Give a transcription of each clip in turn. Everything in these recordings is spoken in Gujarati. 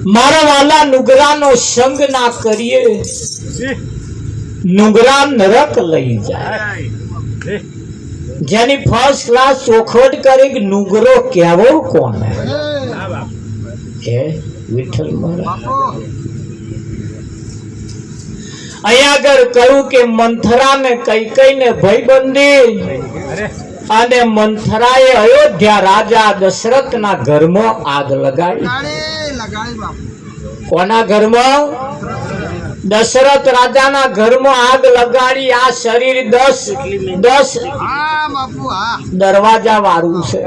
मारा वाला नुगरा नो संग ना करिए, नुगरा नरक लई जाए। जेनी फर्स्ट क्लास चोखवट करे कि नुगरो केवो कोण है विठल महाराज। अहिया अगर कहूं के मंथरा ने कैकेयी ने भयबंधी અને મંથરાએ અયોધ્યા રાજા દશરથના ઘરમાં આગ લગાડી। કોના ઘરમાં? દશરથ રાજાના ઘરમાં આગ લગાડી। આ શરીર 10 દરવાજા વાળું છે।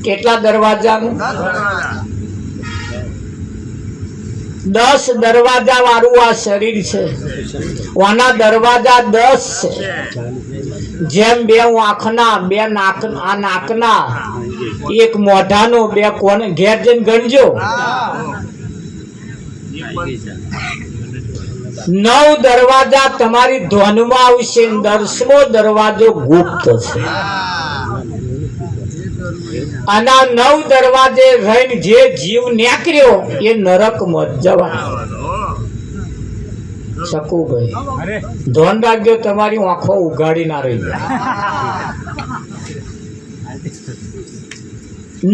કેટલા દરવાજાનું? 10 દરવાજા વાળું આ શરીર છે। આના દરવાજા 10 છે। જેમ 2 આંખના, 2 નાકના, 1 મોઢાનો, 2 કોણ ઘેર જઈને ગણજો। 9 દરવાજા તમારી ધ્વનમાં આવશે। 10મો દરવાજો ગુપ્ત છે। આના 9 દરવાજે રહીને જે જીવ નીકળ્યો એ નરકમાં જવાનો। શકુ ભાઈ ધ્યાન રાખજો, તમારી આંખો ઉઘાડી ના રહી જાય।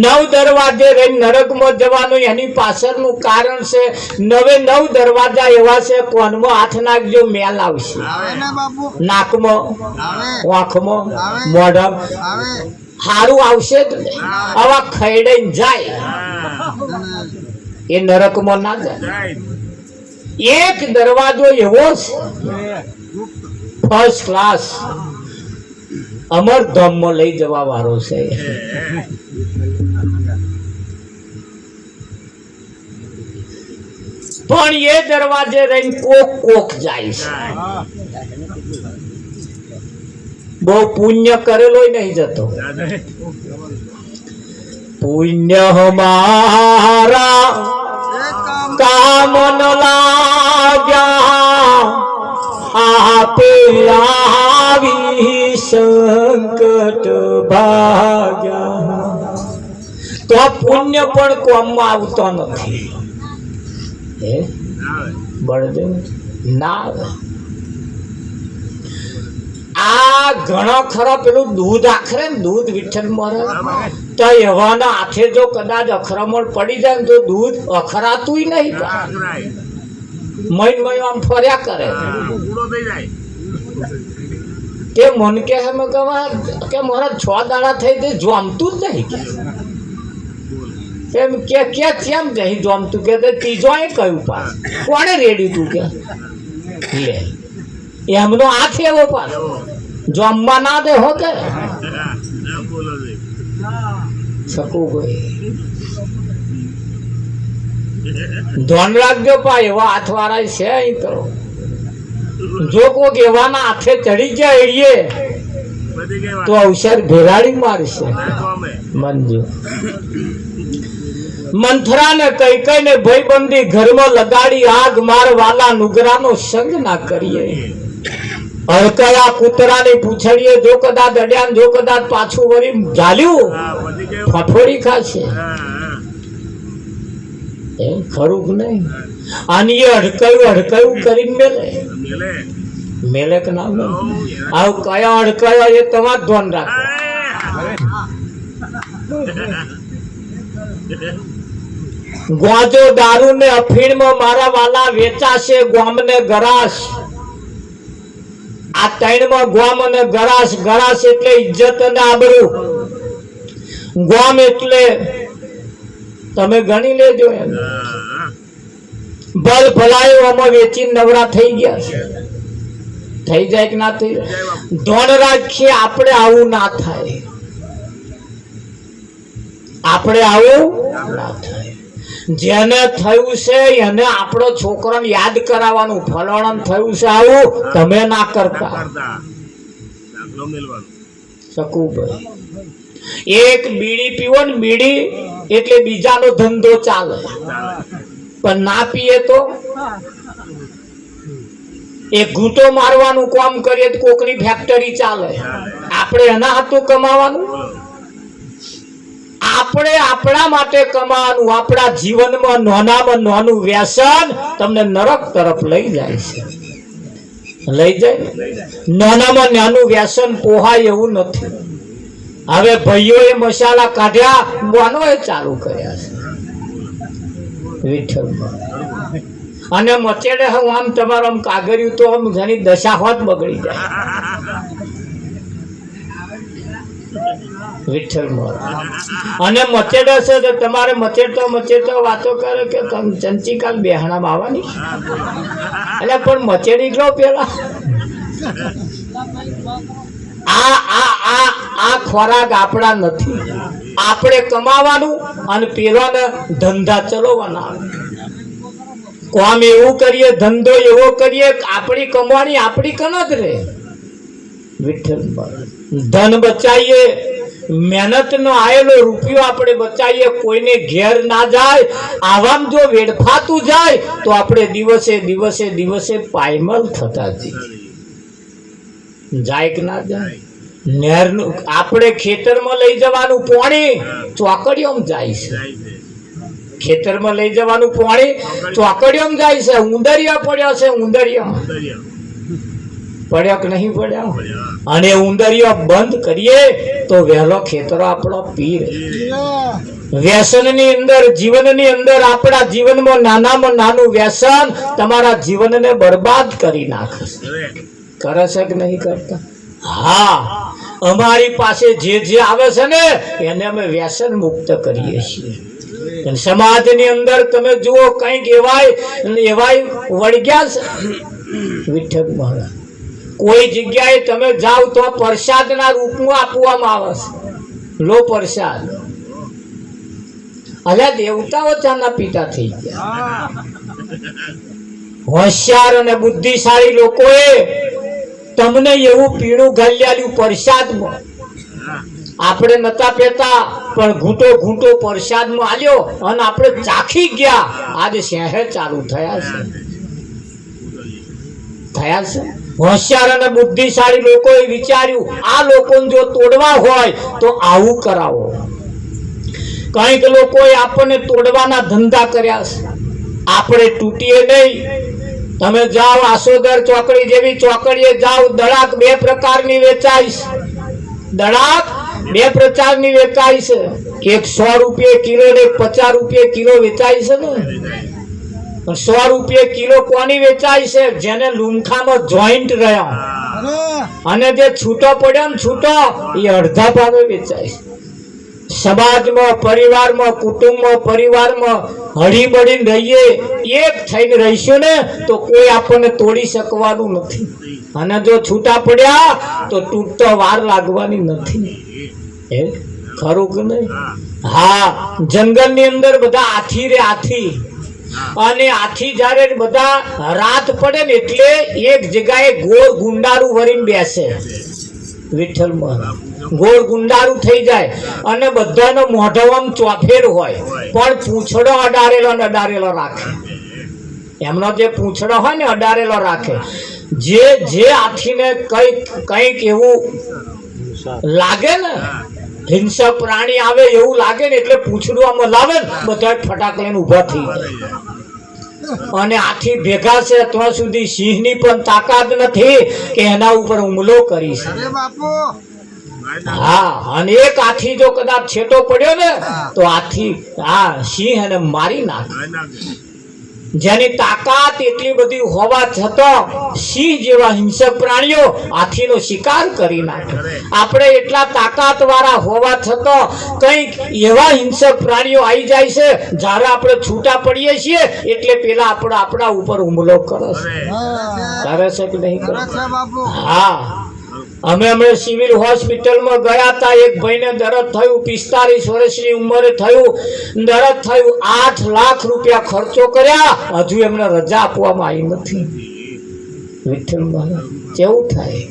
9 દરવાજે રહીને નરકમાં જવાનું એની પાછળનું કારણ છે। 9 દરવાજા એવા છે, કોનમાં હાથ નાખજો મેલ આવશે, નાકમાં, આંખમાં, મોઢામાં હારું આવશે જ નહીં। આવા ખૈડાઈને જાય એ નરકમાં ના જાય। એક દરવાજો એવો છે ફર્સ્ટ ક્લાસ અમરધામમાં લઈ જવા વાળો છે। પણ એ દરવાજે રહીને કોક જાય છે। બહુ પુણ્ય કરેલો નહીં જતો। પુણ્ય હમારા કામ ન લાગ્યા, આપે આવી સંકટ ભાગ્યા। તો પુણ્ય પણ કોમમાં આવતો નથી। બળદેવ ના આ ઘણો ખરો પેલું દૂધ આખરે ને દૂધ વિઠ્ઠલ મહારાજ તો એવાના હાથે જો કદાચ અખરામણ પડી જાય તો દૂધ અખરાતું નહીં, મહિન આમ ફર્યા કરે। તે મન કે મારા 6 દાડા થઈ તે જોમતું જ નહીં કેમ કે કેમ નહીં જોમતું કે ત્રીજો કહ્યું પાસ કોને રેડી તું કે એમનો હાથ એવો પાછો જમવા ના દે હો કે શકું ભાઈ ધ્યાન રાખજો પા એવા હાથ વાળા છે અહીં તો। જો કોઈક એવાના હાથે ચડી જાય એડીએ તો અવસર ભેરાડી મારશે। મંજુ મંથરા ને કઈ ને ભયબંધી ઘરમાં લગાડી આગ, માર વાલા નુગરાનો સંગ ના કરીએ। હડકયા કૂતરાની પૂંછડીએ જો કદાચ અડ્યા, જો કદાચ પાછું વળી ઝાલ્યું ફફોડી ખાશે। એમ ખરું કે નહીં? આની એ હડકાયું કરીને મેલે કે ના મેલે? આવું કયા હડકાયા એ તમારે ધ્યાન રાખો। ગ્વાજો દારૂ ને અફીણમાં મારા વાલા વેચાશે, ગોમ ને ગરાશ। આ 3માં ગોમ અને ગરાશ। ગરાશ એટલે ઇજ્જત અને આબરૂ, ગોમ એટલે તમે ગણી લેજો એમ ભલ ભલાયો આમાં વેચીને નવરા થઈ ગયા છે। થઈ જાય કે ના થઈ જાય? ધોન રાખીએ આપણે આવું ના થાય, આપણે આવું ના થાય। જેને થયું છે એને આપણો છોકરાને યાદ કરાવવાનું, ફલાણું થયું છે આવું તમે ના કરતા। શકું ભાઈ એક બીડી પીવો ને, બીડી એટલે બીજાનો ધંધો ચાલે, પણ ના પીએ તો એક ઘૂંટો મારવાનું કામ કરીએ તો કોકની ફેક્ટરી ચાલે, આપણે એના હાથું કમાવાનું। આપણે આપણા માટે કમાવાનું, આપણા જીવનમાં નાનામાં નાનું વ્યસન તમને નરક તરફ લઈ જાય છે. લઈ જાય. નાનામાં નાનું વ્યસન પોહાય એવું નથી. હવે ભાઈઓએ મસાલા કાઢ્યા, બોનોએ ચાલુ કર્યા છે. વિઠ્ઠલમાં અને મચેડે હું આમ તમારું આમ કાગર્યું તો આમ ઘણી દશા હોત બગડી જાય. વિઠ્ઠલમાં અને મચેડે છે તો તમારે મચેડતો વાતો કરે કે ચંચીકાલ બેહણામાં આવવાની, એટલે પણ મચેડી ગયો પેલા. આ ખોરાક આપણા નથી. આપણે કમાવાનું અને પેલાને ધંધા ચલાવવાના. કામ એવું કરીએ, ધંધો એવો કરીએ, આપણી કમાણી આપણી કન જ રહે. વિઠ્ઠલ ધન બચાવીએ, મહેનત નો આયેલો રૂપિયો આપણે બચાવીએ, કોઈને ઘેર ના જાય. આવામ જો વેડફાતું જાય તો આપણે દિવસે દિવસે દિવસે પાયમલ થતા જાય કે ના જાય. નહેરનું આપણે ખેતરમાં લઈ જવાનું પાણી ચોકડીઓમાં જાય છે. ખેતરમાં લઈ જવાનું પાણી ચોકડીઓમાં જાય છે. ઉંદરિયા પડ્યો છે, ઉંદરિયા પડ્યો કે નહીં પડ્યો? અને ઉંદરિયો બંધ કરીએ તો વહેલો ખેતરો આપણો પીર. વ્યસનની અંદર, જીવનની અંદર, આપણા જીવનમાં નાનામાં નાનું વ્યસન તમારા જીવનને બરબાદ કરી નાખે છે. કરે છે કે નહીં કરતા? હા, અમારી પાસે જે આવે છે ને એને અમે વ્યસન મુક્ત કરીએ છીએ. સમાજની અંદર તમે જુઓ કંઈક એવાય વળગ્યા છે. વિઠ્ઠલ મહારાજ કોઈ જગ્યાએ તમે જાઓ તો પ્રસાદના રૂપમાં આપવામાં આવે છે. લો પ્રસાદ. અલ્યા દેવતાઓ ચાના પીતા થઈ ગયા. હોશિયાર અને બુદ્ધિશાળી લોકોએ તમને એવું પીણું ઘાલ્યાલ્યું પ્રસાદમાં. આપણે નતા પીતા પણ ઘૂંટો ઘૂંટો પ્રસાદમાં આલ્યો અને આપણે ચાખી ગયા. આજે શહેર ચાલુ થયા છે. હોશિયાર અને બુદ્ધિશાળી લોકોએ વિચાર્યું આ લોકોને જો તોડવા હોય તો આવું કરાવો. કંઈક લોકોએ આપણને તોડવાના ધંધા કર્યા છે. આપણે તૂટીએ નહીં. તમે જાઓ આસોદર ચોકડી જેવી ચોકડીએ જાઓ, દડાક બે પ્રકારની વેચાય છે. દડાક બે પ્રકારની વેચાય છે. એક 100 રૂપિયા કિલો ને 50 રૂપિયા કિલો વેચાય છે ને. 100 રૂપિયા કિલો કોની વેચાય છે? જેને લુમખામાં જોઈન્ટ રહ્યો અને જે છૂટો પડ્યો ને છૂટો એ અડધા ભાવે વેચાય છે. સમાજમાં, પરિવારમાં, કુટુંબમાં, પરિવારમાં હળી મળીને રહીએ, એક થઈને રહીશું ને તો કોઈ આપણને તોડી શકવાનું નથી. અને જો છૂટા પડ્યા તો તૂટતો વાર લાગવાની નથી. એ ખરું કે નહીં? હા, જંગલની અંદર બધા હાથી રે, હાથી. અને હાથી જયારે બધા રાત પડે ને એટલે એક જગ્યાએ ગોળ ગુંડારું વરીને બેસે. વિઠ્ઠલમાં ગોળ ગુંડારું થઈ જાય અને બધાનો મોઢો આમ ચોફેર હોય પણ પૂંછડો અડારેલો ને અડારેલો રાખે. એમનો જે પૂંછડો હોય ને અડારેલો રાખે. જે હાથીને કંઈક એવું લાગે ને, હિંસક પ્રાણી આવે એવું લાગે ને એટલે પૂંછડું આમ લાવે ને બધા ફટાક લઈને ઉભા થઈ જાય. અને હાથી ભેગા છે ત્યાં સુધી સિંહની પણ તાકાત નથી કે એના ઉપર હુમલો કરી શકે. હા, અને એક હાથી જો કદાચ છેટો પડ્યો ને તો સિંહ એને મારી નાખે. જેની તાકાત એટલી બધી હોવા છતાં સિંહ જેવા હિંસક પ્રાણીઓ હાથીનો શિકાર કરી નાખે. આપણે એટલા તાકાત વાળા હોવા છતાં કંઈક એવા હિંસક પ્રાણીઓ આવી જાય છે જ્યારે આપણે છૂટા પડીએ છીએ એટલે પેલા આપણા ઉપર હુમલો કરે છે કે નહીં કરે? હા, અમે હમણાં સિવિલ હોસ્પિટલમાં ગયા હતા. એક ભાઈને દર્દ થયું, 45 વર્ષની ઉંમરે થયું, દર્દ થયું. 8 લાખ રૂપિયા ખર્ચો કર્યા, હજુ એમને રજા આપવામાં આવી નથી. વિઠ્ઠલ મહારાજ કેવું થાય?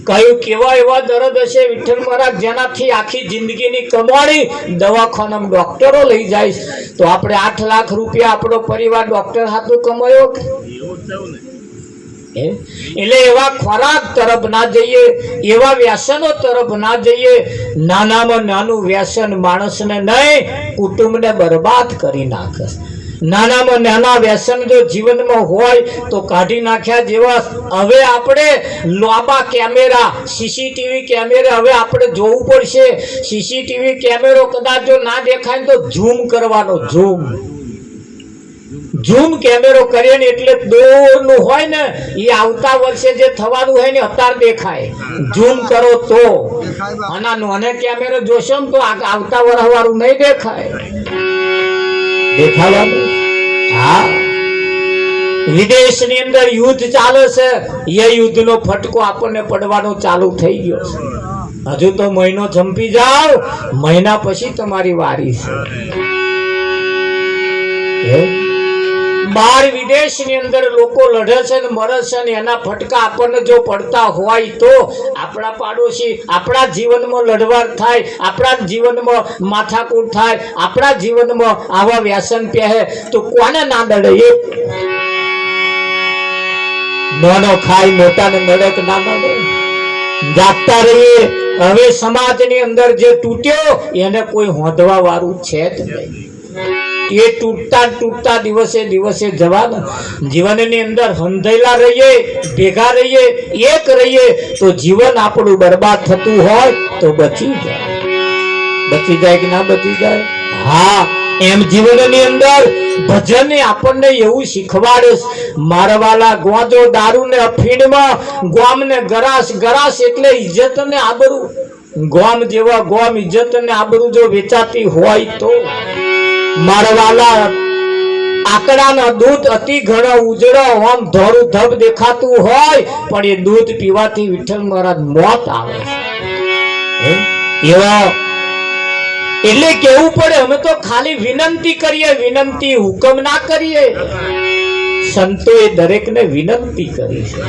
કયું કેવા એવા દર્દ હશે વિઠ્ઠલ મહારાજ જેનાથી આખી જિંદગીની કમાણી દવાખાનામાં ડોક્ટરો લઈ જાય. તો આપણે 8 લાખ રૂપિયા આપણો પરિવાર ડોક્ટર હાથું કમાયો. એટલે એવા ખોરાક તરફ ના જઈએ, એવા વ્યસનો તરફ ના જઈએ. નાનામાં નાનું વ્યસન માણસને નહીં, કુટુંબને બરબાદ કરી નાખે. નાનામાં નાના વ્યસન જો જીવનમાં હોય તો કાઢી નાખ્યા જેવા. હવે આપણે લાંબા કેમેરા, સીસીટીવી કેમેરા હવે આપણે જોવું પડશે. સીસીટીવી કેમેરો કદાચ જો ના દેખાય તો ઝૂમ કરવાનો, ઝૂમ કેમેરો કરીએ ને એટલે દૂરનું હોય ને એ આવતા વર્ષે જે થવાનું હોય ને અત્યારે દેખાય. ઝૂમ કરો તો આના નાનો કેમેરો જોશો ને તો આવતા વર્ષ વાળું નહીં દેખાય. દેખાવાનું. હા, વિદેશની અંદર યુદ્ધ ચાલે છે. એ યુદ્ધનો ફટકો આપણને પડવાનો ચાલુ થઈ ગયો છે. હજુ તો મહિનો ચંપી જાવ, મહિના પછી તમારી વારી છે. બાર વિદેશની અંદર લોકો લડે છે ને મરે છે ને એના ફટકા આપણને જો પડતા હોય તો આપણા પાડોશી આપણા જીવનમાં લડવાર થાય, આપણા જીવનમાં માથાકૂટ થાય, આપણા જીવનમાં આવા વ્યસન પહેરે તો કોને ના નડે? એ નાનો ખાઈ મોટાને નડે કે ના નડે? જાગતા રહીએ. હવે સમાજની અંદર જે તૂટ્યો એને કોઈ હોંધવા વાળું છે જ નહીં. એ તૂટતા દિવસે દિવસે જવાના. જીવનની અંદર હંધેલા રહીએ, ભેગા રહીએ, એક રહીએ તો જીવન આપણું બરબાદ થતું હોય તો બચી જાય કે ના બચી જાય? હા, એમ જીવનની અંદર ભજન આપણને એવું શીખવાડે. મારવાલા ગોજો દારૂ ને અફીણમાં ગોમ ને ગરાસ એટલે ઇજ્જત ને આબરૂ. ગોમ જેવા ગોમ, ઇજ્જત ને આબરૂ જો વેચાતી હોય તો મારવાલા આકડાના દૂધ અતિ ઘણો ઉજળો આમ ધોળું ધબ દેખાતું હોય પણ એ દૂધ પીવાથી વિઠ્ઠલ મહારાજ મોત આવે એવા. એટલે કેવું પડે અમે તો ખાલી વિનંતી કરીએ, વિનંતી હુકમ ના કરીએ. સંતોએ દરેકને વિનંતી કરી છે.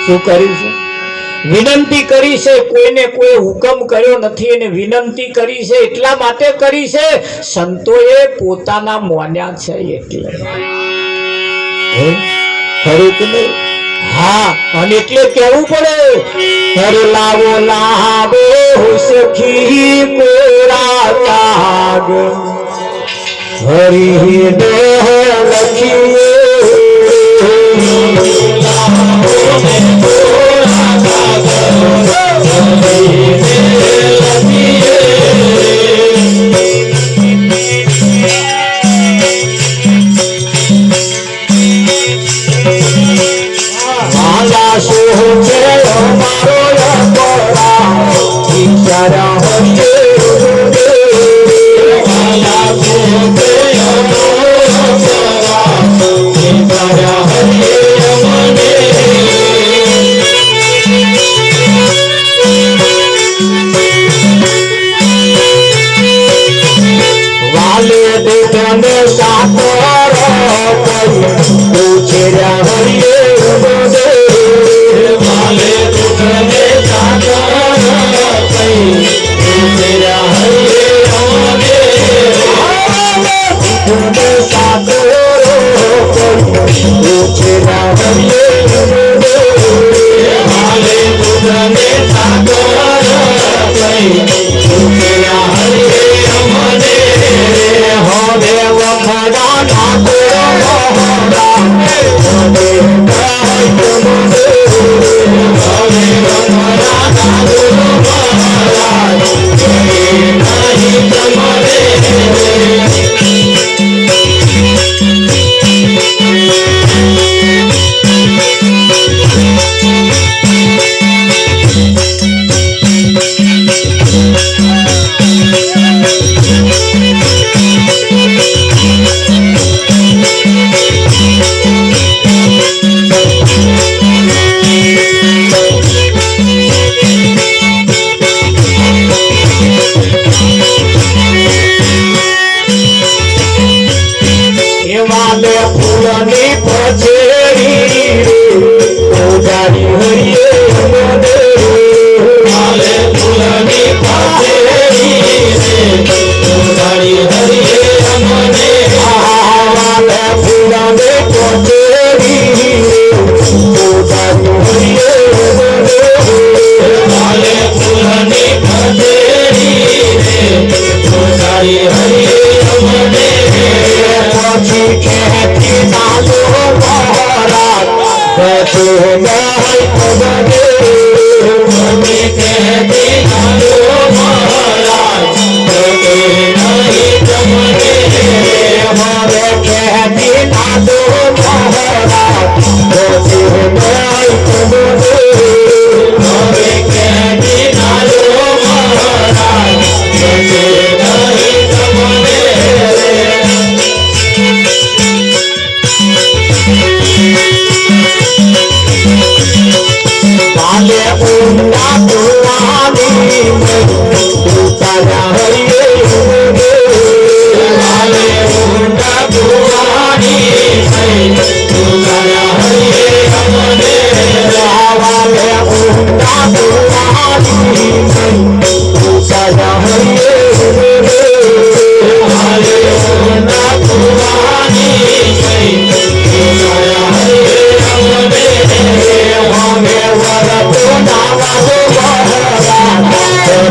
શું કર્યું છે? વિનંતી કરી છે. કોઈને કોઈ હુકમ કર્યો નથી એને વિનંતી કરી છે. એટલા માટે કરી છે સંતોએ પોતાના મોન્યા છે એટલે. ખરું કે નહીં? હા, અને એટલે કેવું પડે હરે લાવો લાવો સખી કોરા તાગ હરી દે લખીએ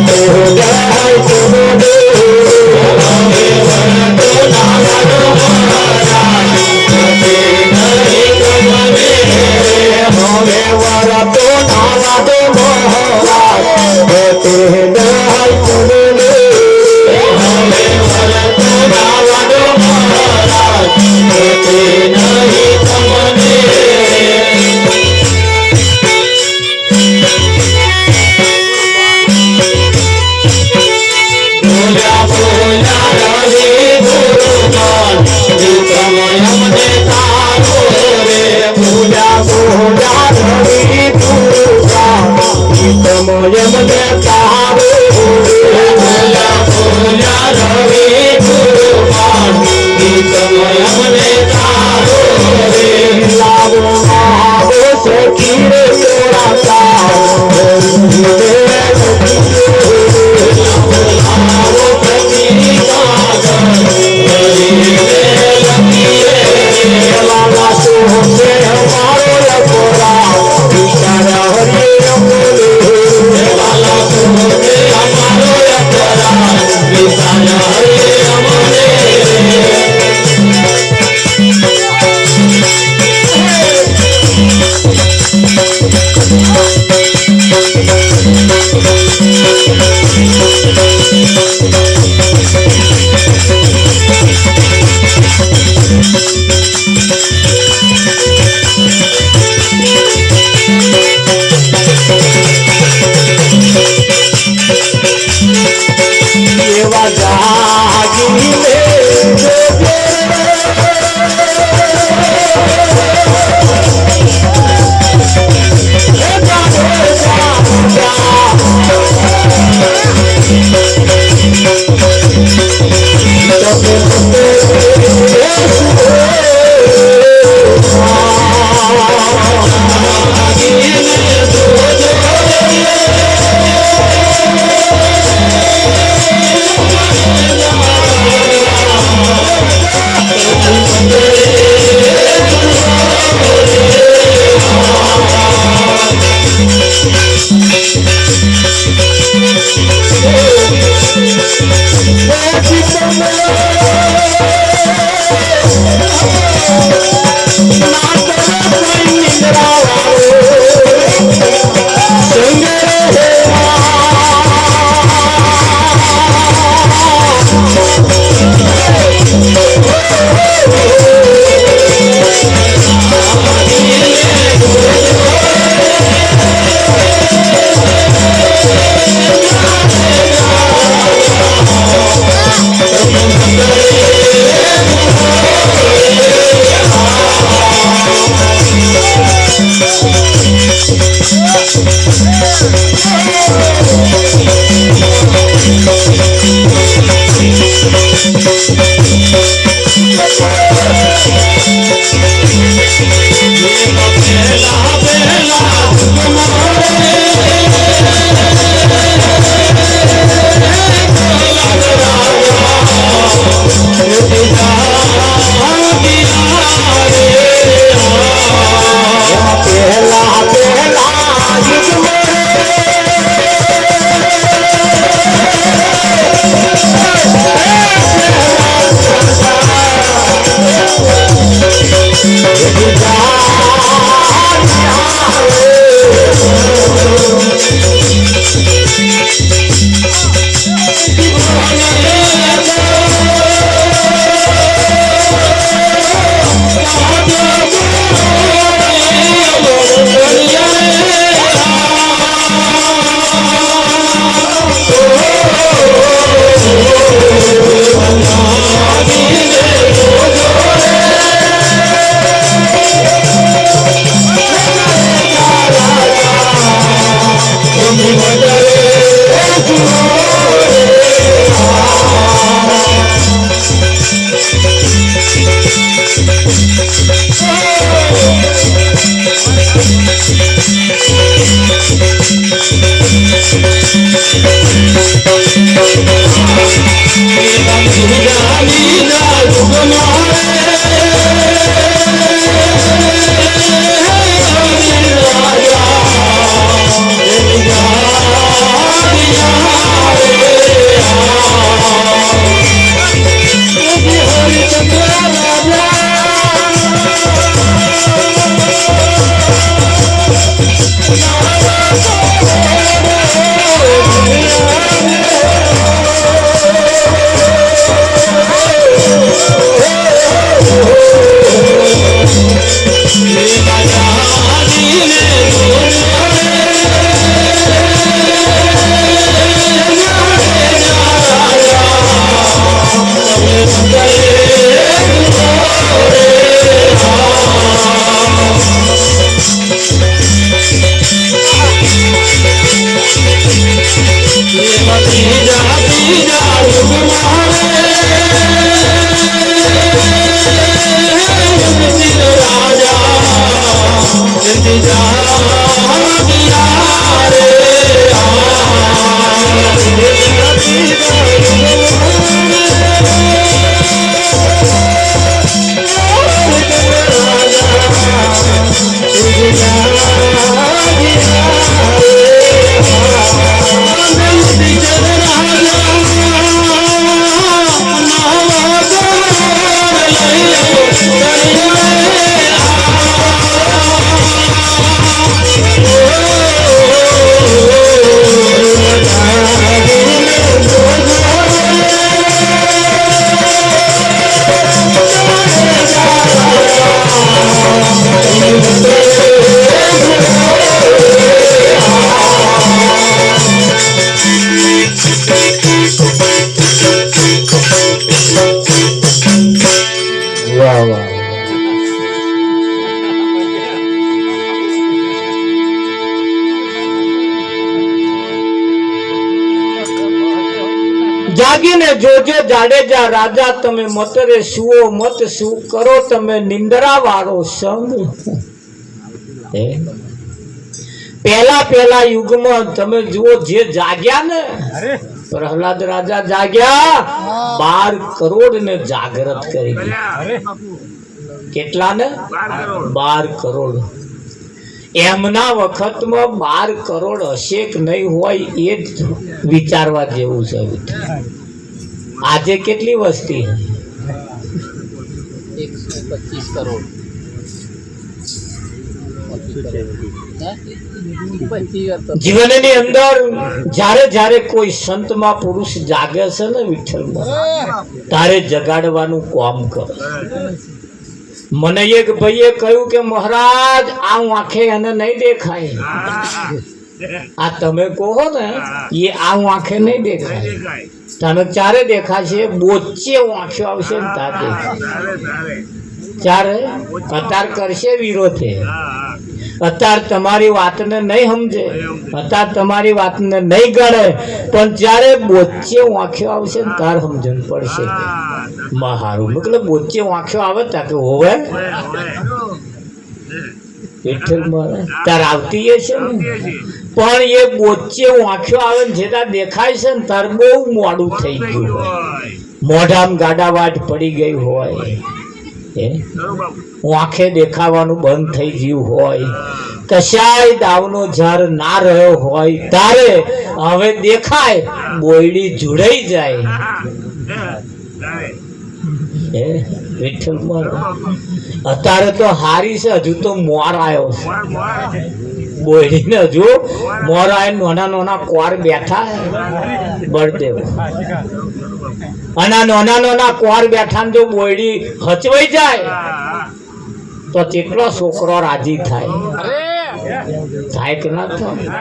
Yeah. જાગીને જોજો જાડેજા રાજા, તમે મતરે સુઓ મત, શું કરો તમે નિંદ્રા વાળો સંગ. પહેલા યુગમાં તમે જુઓ જે જાગ્યા ને, પ્રહલાદ રાજા જાગ્યા, 12 કરોડ ને જાગૃત કરી દીધા. કેટલા ને? 12 કરોડ. એમના વખતમાં 12 કરોડ હશે કે નહીં હોય એ જ વિચારવા જેવું છે. આજે કેટલી વસ્તી? 125 કરોડ. જીવનની અંદર જ્યારે જ્યારે કોઈ સંતમાં પુરુષ જાગે છે ને વિઠ્ઠલમાં, તારે જગાડવાનું કામ કરે. મને એક ભાઈએ કહ્યું કે મહારાજ આ આંખે એને નહીં દેખાય. આ તમે કહો ને એ આ આંખે નહીં દેખાય. તમે ચારે દેખાશે, બોચે આંખો આવશે ને તાર દેખાય. ચારે અત્યાર કરશે વિરોધે, અત્યારે તમારી વાતને નહીં સમજે, અત્યારે તમારી વાતને નહીં ગણે, પણ જ્યારે બોચે આંખો આવશે ને તાર સમજણ પડશે. મારું મતલબ બોચે આંખો આવે તા કે હોવે તાર આવતી છે ને, પણ એ બોચે આંખો આવે ને જેતા દેખાય છે ને તાર બહુ મોડું થઈ ગયું હોય, મોઢામાં ગાડાવાટ પડી ગઈ હોય, આંખે દેખાવાનું બંધ થઈ ગયું હોય, કશાય દાવનો ઝાર ના રહ્યો હોય, તારે હવે દેખાય, બોયડી જોડાઈ જાય. અત્યારે તો હારી છે, હજુ તો મોર આવ્યો છે. બોયડી ને હજુ મોર આવ્યો, નાના કોર બેઠા બળદેવ, અને નાના કોર બેઠા ને જો બોયડી હચવાઈ જાય તો કેટલો છોકરો રાજી થાય કે ના થાય.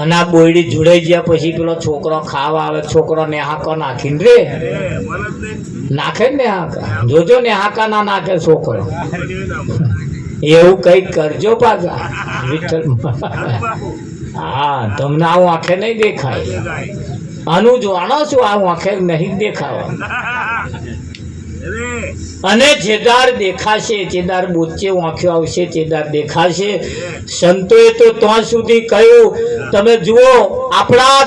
અને આ બોયડી જોડાઈ ગયા પછી પેલો છોકરો ખાવા આવે, છોકરો નેહાકો નાખીને રે નાખે ને નેહાકા, જોજો નેહાકા ના નાખે છોકરો. એવું કઈક કરજો પાછા વિઠ્ઠલ. હા, તમને આવું આંખે નહીં દેખાય. આનું જાણો છું, આવું આંખે નહીં દેખાવા. અને જેદાર દેખાશે, જેદાર બોચે આંખો આવશે, જેદાર દેખાશે. સંતોએ તો ત્યાં સુધી કહ્યું, તમે જુઓ આપણા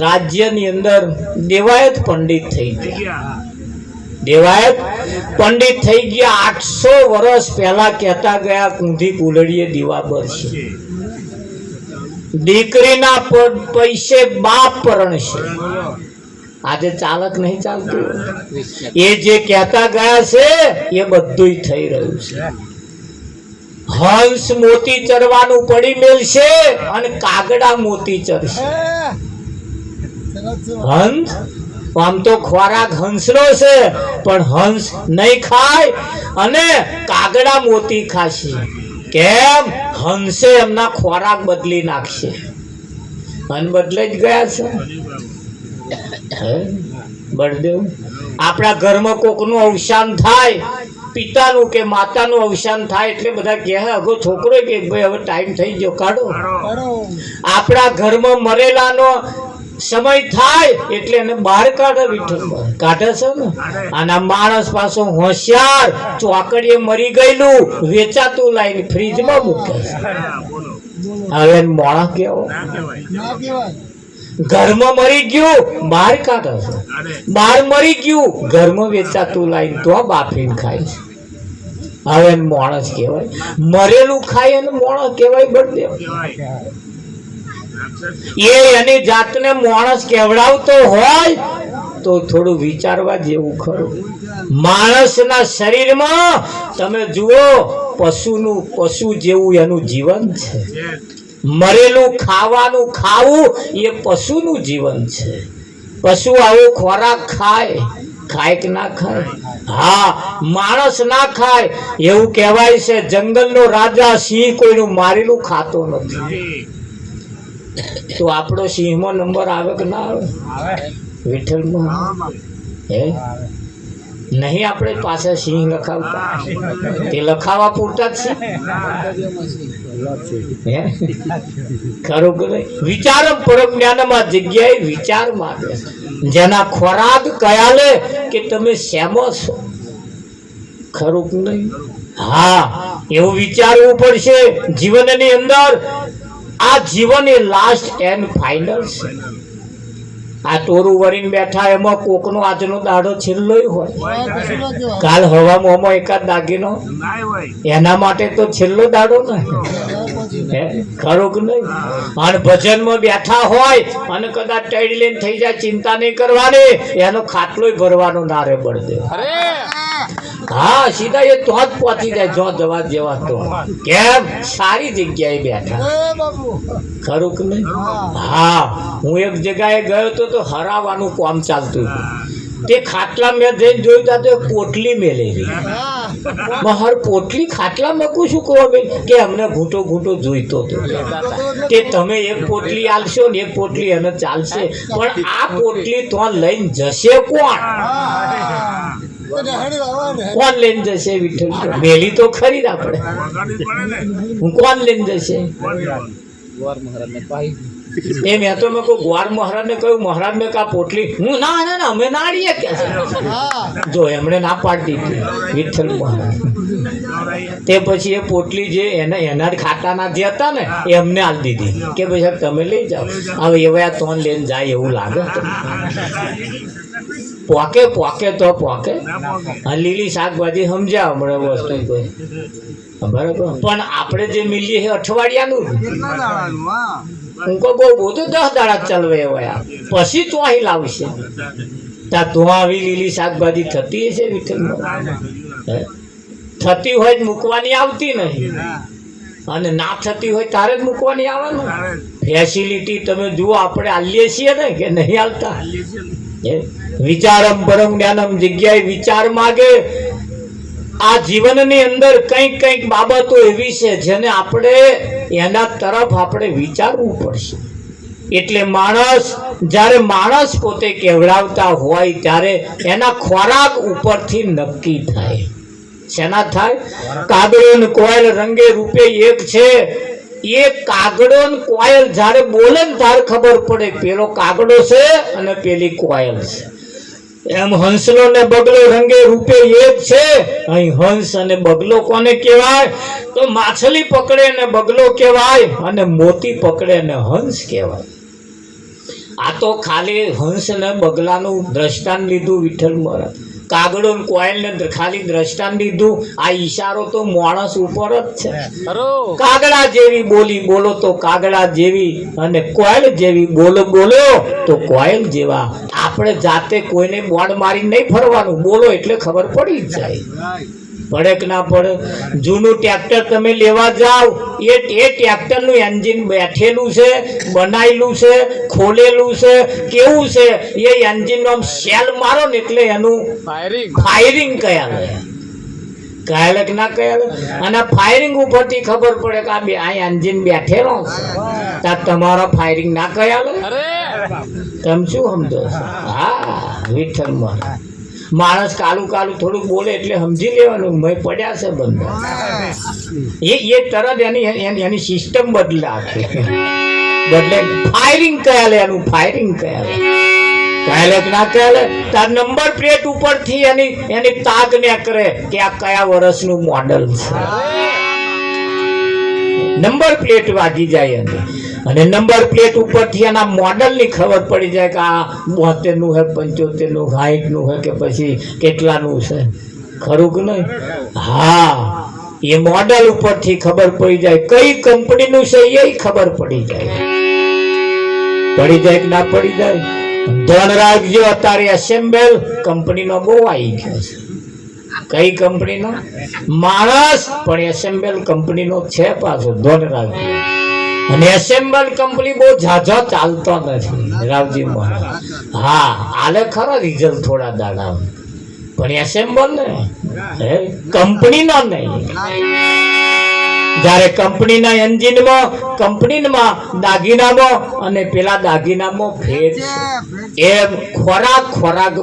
રાજ્યની અંદર દેવાયત પંડિત થઈ ગયા. દેવાયત પંડિત થઈ ગયા. 800 વર્ષ પહેલા કહેતા ગયા કુંધી કુલડીએ દીવા બળશે, દીકરીના પૈસે બાપ પરણશે. આજે ચાલક નહીં ચાલતું. એ જે કહેતા ગયા છે એ બધું થઈ રહ્યું છે. હંસ મોતી ચરવાનું પડી મેલશે અને કાગડા મોતી ચરશે. હંસ આમ તો ખોરાક હંસનો છે, પણ હંસ નહીં ખાય અને કાગડા મોતી ખાશે. કેમ? હંસે એમના ખોરાક બદલી નાખશે. અને બદલે જ ગયા છે. બળદેવ, આપણા ઘરમાં કોકનું અવસાન થાય, પિતાનું કે માતાનું અવસાન થાય એટલે બધા કહે અગો છોકરો કે ભાઈ હવે ટાઈમ થઈ ગયો, કાઢો. આપણા ઘરમાં મરેલાનો સમય થાય એટલે એને બહાર કાઢે. વિઠ્ઠલ કાઢે છે ને. આના માણસ પાછો હોશિયાર, ચોકડીએ મરી ગયેલું વેચાતું લાવીને ફ્રીજમાં મૂકે છે. હવે મોણા કેવો? ઘરમાં મરી ગયું બહાર કાઢે છે, બહાર મરી ગયું ઘરમાં વેચાતું લાવીને તો બાફીને ખાય છે. હવે માણસ કહેવાય? મરેલું ખાય અને માણસ કહેવાય? બળદેવ, એની જાતને માણસ કહેવડાવતો હોય તો થોડું વિચારવા જેવું ખરું. માણસના શરીરમાં તમે જુઓ પશુ જેવું એનું જીવન છે. મરેલું ખાવાનું ખાવું એ પશુનું જીવન છે. પશુ આવો ખોરાક ખાય કે ના ખાય? હા, માણસ ના ખાય. એવું કહેવાય છે જંગલનો રાજા સિંહ કોઈનું મારેલું ખાતો નથી. તો આપણો સિંહમાં નંબર આવે કે ના આવે? વિઠ્ઠલમાં. નહીં આપણે પાસે સિંહ લખાવતા, તે લખાવા પૂરતા જ છે. ખરું કે નહીં? વિચાર પરમ જ્ઞાનમાં જગ્યાએ વિચાર માંગે, જેના ખોરાક કયા લે કે તમે શેમો છો. ખરું કે નહીં? હા, એવું વિચારવું પડશે જીવનની અંદર. આ જીવન એ લાસ્ટ એન્ડ ફાઇનલ છે. આ ટોરું વળીને બેઠા એમાં કોકનો આજનો દાડો છેલ્લો હોય, કાલ હવામાં એકાદ દાગીનો, એના માટે તો છેલ્લો દાડો ને. ખરું કે નહીં? અને ભજનમાં બેઠા હોય અને કદાચ ટાઈડ લઈને થઈ જાય, ચિંતા નહીં કરવાની, એનો ખાટલો ભરવાનો નારે બળદે. હા, સીધા એ તો જ પહોંચી જાય જો જવા જેવા તો. કેમ? સારી જગ્યાએ બેઠા. ખરું કે નહીં? હા, હું એક જગ્યાએ ગયો તો હરાવાનું કામ ચાલતું હતું. તે ખાટલા મેં જઈને જોયું તો પોટલી મેલેલી. બહાર પોટલી ખાટલા મૂકું શું કહો કે અમને ઘૂંટો ઘૂંટો જોઈતો હતો. તે તમે એક પોટલી આલશો ને એક પોટલી એને ચાલશે, પણ આ પોટલી તો લઈને જશે કોણ? કોણ લઈને જશે? વિઠ્ઠલ મેલી તો ખરી જ આપણે. કોણ લઈને જશે? એ મેં તો મેં કોઈ ગ્વાર મહારાજ ને કહ્યું, મહારાજ ને કા પોટલી હું ના ના અમે નાડીએ કે જો એમણે ના પાડી દીધી વિઠ્ઠલ મહારાજ. તે પછી એ પોટલી જે એના ખાતાના જે હતા ને એમને આલી દીધી કે ભાઈ સાહેબ તમે લઈ જાઓ. હવે એવા ત્રણ લઈને જાય એવું લાગે. પોકે પોકે તો પોકે. લીલી શાકભાજી સમજ્યા હમણાં વસ્તુ કોઈ બરાબર, પણ આપણે જે મિલીએ એ અઠવાડિયાનું. હું કહું બહુ બહુ તો 10 દાડા ચાલવે એવા, પછી તો અહીં લાવશે. ત્યાં તો આવી લીલી શાકભાજી થતી હશે વિઠ્ઠલમાં? થતી હોય જ મૂકવાની આવતી નહીં, અને ના થતી હોય તારે જ મૂકવાની આવવાનું. ફેસિલિટી તમે જુઓ આપણે આલીએ છીએ ને કે નહીં આલતા? વિચારમ પરમ જ્ઞાનમ જગ્યાએ વિચાર માગે. આ જીવનની અંદર કંઈક કંઈક બાબતો એવી છે જેને આપણે એના તરફ આપણે વિચારવું પડશે. એટલે માણસ જ્યારે માણસ પોતે કહેવડાવતા હોય ત્યારે એના ખોરાક ઉપરથી નક્કી થાય. શેના થાય? કાગડો ને કોયલ રંગે રૂપે એક છે. એ કાગડો ને કોયલ જ્યારે બોલે ને ત્યારે ખબર પડે પેલો કાગડો છે અને પેલી કોયલ છે. એમ હંસલો ને બગલો રંગે રૂપે એક છે. અહીં હંસ અને બગલો કોને કહેવાય? તો માછલી પકડે ને બગલો કહેવાય, અને મોતી પકડે ને હંસ કહેવાય. આ તો ખાલી હંસ ને બગલાનું દ્રષ્ટાંત લીધું વિઠ્ઠલ મહારાજ. કાગડો ને કોયલ ને ખાલી દ્રષ્ટાંત લીધું. આ ઈશારો તો માણસ ઉપર જ છે. કાગડા જેવી બોલી બોલો તો કાગડા જેવી, અને કોયલ જેવી બોલો બોલો તો કોયલ જેવા. આપણે જાતે કોઈને બોર્ડ મારી નહીં ફરવાનું, બોલો એટલે ખબર પડી જ જાય. પડે કે ના પડે? જૂનું ટ્રેક્ટર તમે લેવા જાઓ, એ ટ્રેક્ટરનું એન્જિન બેઠેલું છે, બનાવેલું છે, ખોલેલું છે, કેવું છે? એ એન્જિનનો આમ સેલ મારો ને એટલે એનું ફાયરિંગ કયા કહેલે કે ના કહેલે. અને ફાયરિંગ ઉપરથી ખબર પડે કે આ એન્જિન બેઠેલો છે. તમારો ફાયરિંગ ના કહેલે. તમે શું સમજો છો? હા, વિઠ્ઠલ મહારાજ માણસ કાલું કાલું થોડુંક બોલે એટલે સમજી લેવાનું મેં પડ્યા છે બંધ. એ તરત એની સિસ્ટમ બદલે ફાયરિંગ કહેલે. એનું ફાયરિંગ કહેલે ના કહેલે. તાર નંબર પ્લેટ ઉપરથી એની તાક ને કરે કે આ કયા વર્ષનું મોડલ છે. નંબર પ્લેટ વાગી જાય અને નંબર પ્લેટ ઉપરથી એના મોડલની ખબર પડી જાય કે આ 72નું છે, 75નું, 60નું છે કે પછી કેટલાનું છે. ખરું કે નહીં? હા, એ મોડલ ઉપરથી ખબર પડી જાય. કઈ કંપનીનું છે એ ખબર પડી જાય. પડી જાય કે ના પડી જાય? ધ્યાન રાખજો, અત્યારે એસેમ્બલ કંપનીનો બહુ આવી ગયો છે. કઈ કંપનીનો? માણસ, પણ એસેમ્બલ કંપનીનો છે પાછો. ધ્યાન રાખજો. અને એસેમ્બલ કંપની બહુ ઝાઝા ચાલતો નથી રાવજી મહારાજ. હા, આલે ખરા રિઝલ્ટ થોડા દાડા, પણ એસેમ્બલ ને કંપનીનો નહીં. જ્યારે કંપનીના એન્જિનમાં કંપનીમાં દાગીનામાં અને પેલા દાગીનામાં ફેર છે એમ ખોરાક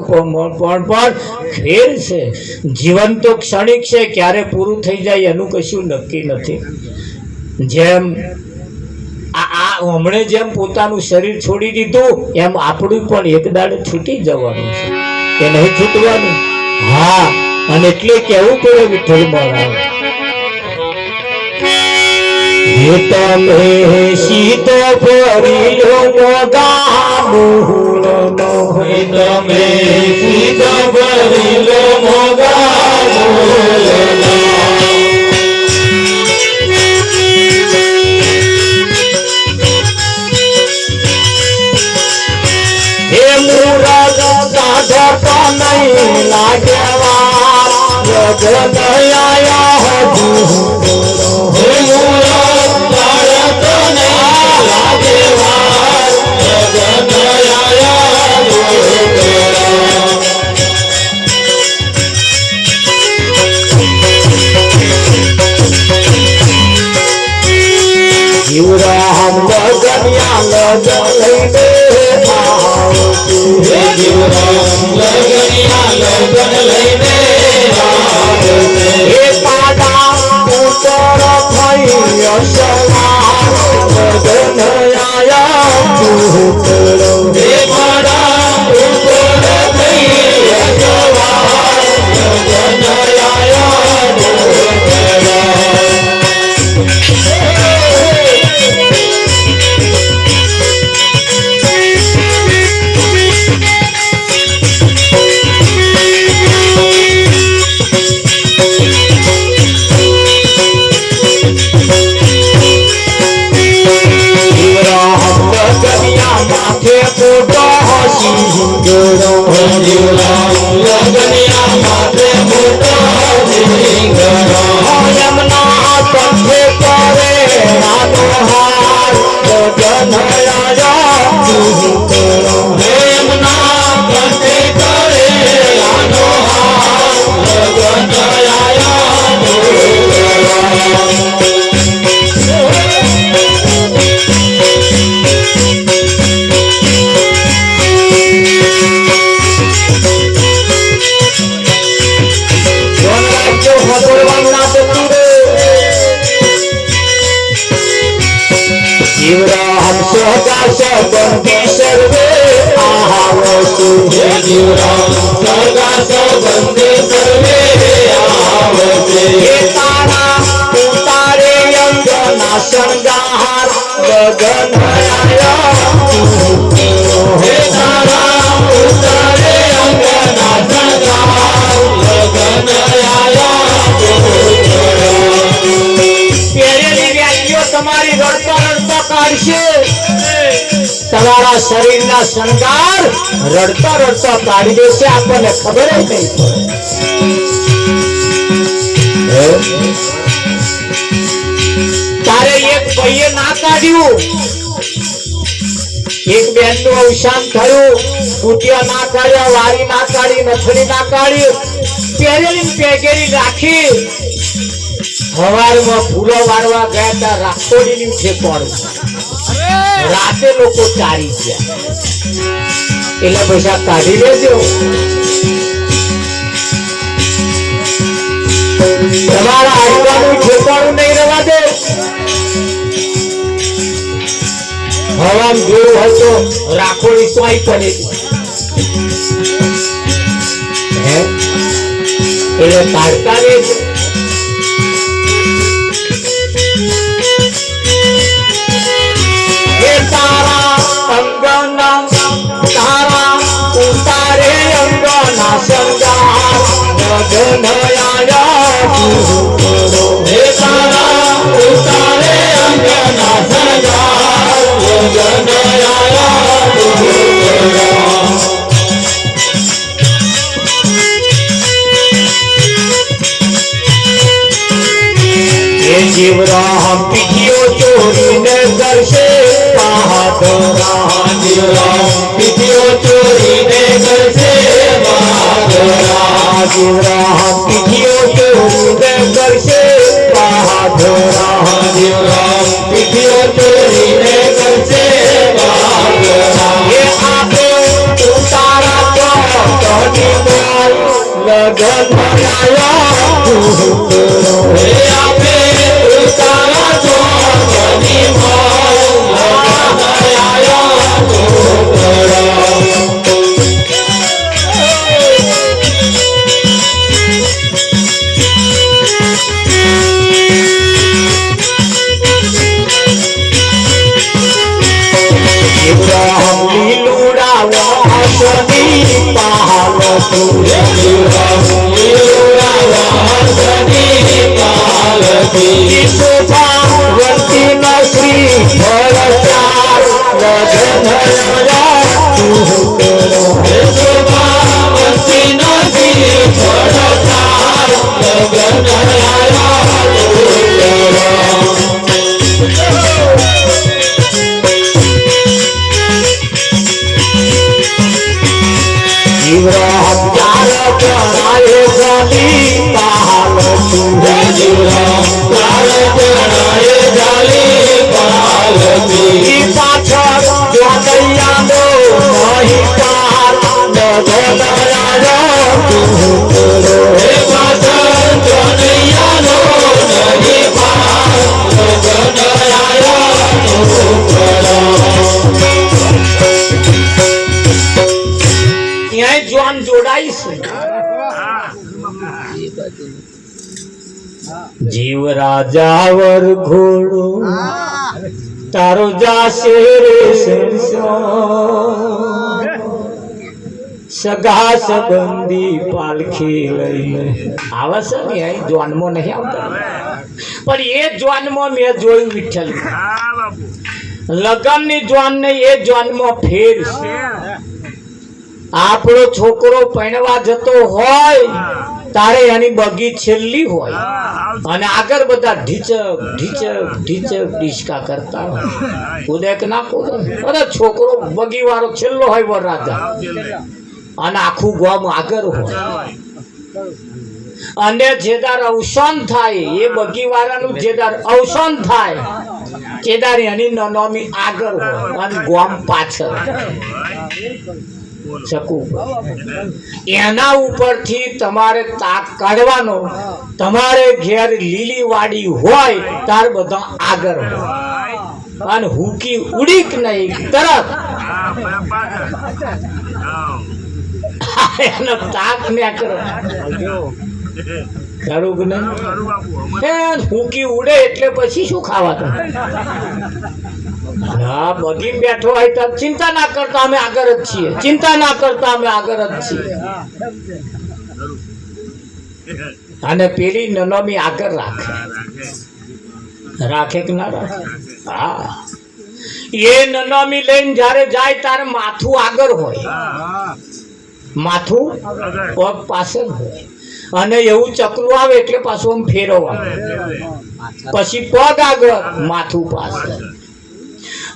પણ ફેર છે. જીવન તો ક્ષણિક છે, ક્યારે પૂરું થઈ જાય એનું કશું નક્કી નથી. જેમ હમણે જેમ પોતાનું શરીર છોડી દીધું એમ આપણું પણ એક દાડે છૂટી જવાનું છે, કે નહીં છૂટવાનું? હા, અને એટલે કેવું પડે વિઠ્ઠલ મહારાજ, તમે શીત ભરી લો મોગા મૂળનો, તમે શીત ભરી લો મોગા મૂળનો. હે મૂરગ સાધો તો નહીં લાગેવા લગન આયા હજુ, હે મૂરગ જીવરામ લગનિયા લગન લઈને આવશે, જીવરામ લગનિયા લગન લઈને આવશે. હે પાડા ઉતર થઈ અસવાર લગન આયા પૂતળો, હે પાડા ઉતર થઈ અસવાર લગન આયા પૂતળો. માથે મોટો સિંગડો, લગનિયા માથે મોટો સિંગડો. યમના કંઠે કરે નાનો હાર લગન આયા પૂતળો, યમના કંઠે કરે નાનો હાર લગન આયા પૂતળો. જીવરામ સગા સંબંધી સર્વે આવશે, જીવરામ સગા સંબંધી સર્વે આવશે. હે તારા ઉતારે અંગના શણગાર લગન આયા પૂતળો, હે તારા ઉતારે અંગના શણગાર લગન આયા પૂતળો. પહેરેલી વ્યાખ્યો તમારી રડતા રડતા કાઢશે, તમારા શરીરના શણગાર રડતા રડતા કાઢી દેશે, આપણને ખબર જ નહીં પડે. તારે એક ભાઈએ ના કાઢ્યું, એક બેન નું અવસાન થયું, બુટિયા ના કાઢ્યા, વારી ના કાઢી, નથડી ના કાઢી, પહેરેલી પેગેરી રાખી. સવારમાં ફૂલો વાળવા ગયા હતા, રાખોડી ની ઠેકોણ રાતે લોકો ચારી ગયા, એટલે પૈસા કાઢી લેજો. તમારા હાડવાનું ઠેકાણું નહીં રહેવા દે. હવામ જેવું હોય તો રાખોડી સોય પડે, એટલે કાઢતા રહેજો. તારા ઉતારે અંગના શણગાર લગન આયા પૂતળો, હે તારા ઉતારે અંગના શણગાર લગન આયા પૂતળો. હે જીવરામ પીઠીઓ ચોરીને કરશે બહાદરા, જીવરામ પીઠીઓ ચોરીને કરશે બહાદરા, જીવરામ પીઠીઓ ચોરીને કરશે બહાદરા. વાસની પાલ તું વાસની પાલ શોભાવતી ન શ્રી ભરતાર લગન શોભાવતી ન શ્રી ભરતાર જોન જોડાઈશ જીવ રાજાવર ઘોડો તારો જાશે રે સગા સંબંધી પાલખી લઈને આવે છે ને અહીં જોનમાં નહીં આવતા પણ એ જોનમાં મેં જોયું વિઠ્ઠલ લગનની જોન ને એ જોનમાં ફેર છે આપણો છોકરો પરણવા જતો હોય તારે એની બગી છેલ્લી હોય અને આગળ બધા ઢીચક ઢીચક ઢીચક ડીસકા કરતા હોય કુદે કે ના કુદે અરે છોકરો બગી વાળો છેલ્લો હોય વરરાજા અને આખું ગામ આગળ હોય અને જેદાર અવસાન થાય એ બગી વાળાનું જેદાર અવસાન થાય જેદાર એની નોમી આગળ હોય અને ગામ પાછળ એના ઉપરથી તમારે તાક કાઢવાનો તમારે ઘેર લીલી વાડી હોય તાર બધા આગળ હોય અને હુકી ઉડીક નહીં તરત એનો તાક ને કરો ખરું કે નહીં હુકી ઉડે એટલે પછી શું ખાવાનું હા બગી બેઠો હોય તો ચિંતા ના કરતા અમે આગળ જ છીએ ચિંતા ના કરતા અમે આગળ જ છીએ અને પેલી નનમી આગળ રાખે કે ના રાખે હા એ નનમી લઈને જ્યારે જાય તારે માથું આગળ હોય માથું પગ પાછળ હોય અને એવું ચકલું આવે એટલે પાછું આમ ફેરવવા પછી પગ આગળ માથું પાછળ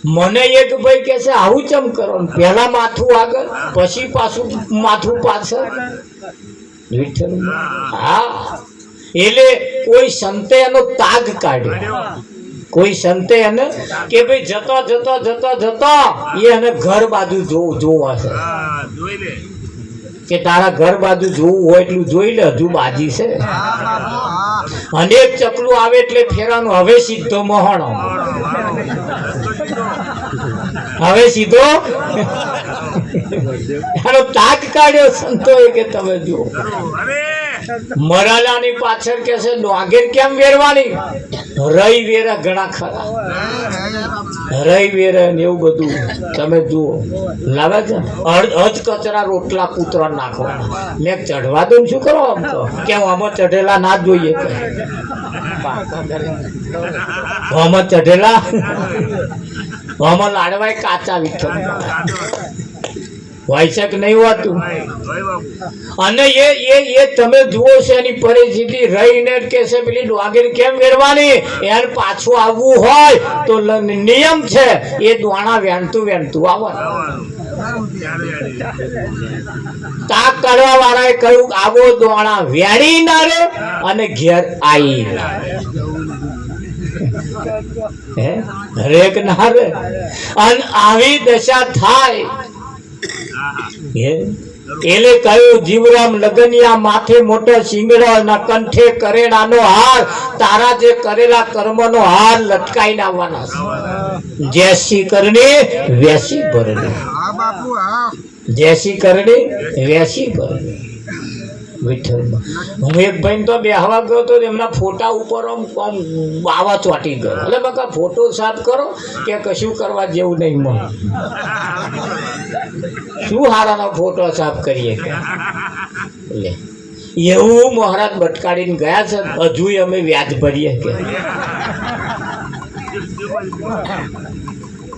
મને એક ભાઈ કે છે આવું ચમ કરો પહેલા માથું આગળ પછી પાછું માથું પાછળ હા એટલે કોઈ સંતે એનો તાગ કાઢ્યો કોઈ સંતે એને કે ભાઈ જતો જતો જતો જતો એને ઘર બાજુ જોવા છે કે તારા ઘર બાજુ જોવું હોય એટલું જોઈ લે હજુ બાજી છે અનેક ચકલું આવે એટલે ફેરવાનું હવે સીધો મોહણો હવે સીધો એનો તાક કાઢ્યો સંતોએ કે તમે જુઓ મરાલાની પાછળ કે છે ડોંગેર કેમ વેરવાની રઈ વેરા ઘણા ખરા રઈ વેરા ને એવું બધું તમે જુઓ લાવે છે અજ કચરા રોટલા કૂતરા નાખવાના મેં ચઢવા દઉં શું કરો આમ તો કેમ આમાં ચઢેલા ના જોઈએ આમાં ચઢેલા આમાં લાડવાય કાચા વિઠ્ઠલ હોય છે કે નહીં હોતું અને એ તમે જુઓ છે એની પરિસ્થિતિ રહીને કે છે પેલી ડોંગેર કેમ વેરવાની એને પાછું આવવું હોય તો નિયમ છે એ દોણા વેણતું આવવાનું તાક કાઢવા વાળાએ કહ્યું આવો દોણા વેણી ના રે અને ઘેર આવી ના રે હરેક ના રે અને આવી દશા થાય એટલે કહ્યું જીવરામ લગનિયા માથે મોટો શિંગડો ના કંઠે કરેલાનો હાર તારા જે કરેલા કર્મનો હાર લટકાઈને આવવાના છે જેસી કરણી વેસી ભરણી જેસી કરણી વેસી ભરણી વિઠ્ઠલમાં હું એક ભાઈ તો બેહવા ગયો તો એમના ફોટા ઉપર આમ બાવા ચોંટી ગયો. એટલે બકા ફોટો સાફ કરો કે કશું કરવા જેવું નહીં મને શું હારાનો ફોટો સાફ કરીએ કે એટલે એવું મહારાજ બટકાડીને ગયા છે. હજુ અમે વ્યાજ ભરીએ કે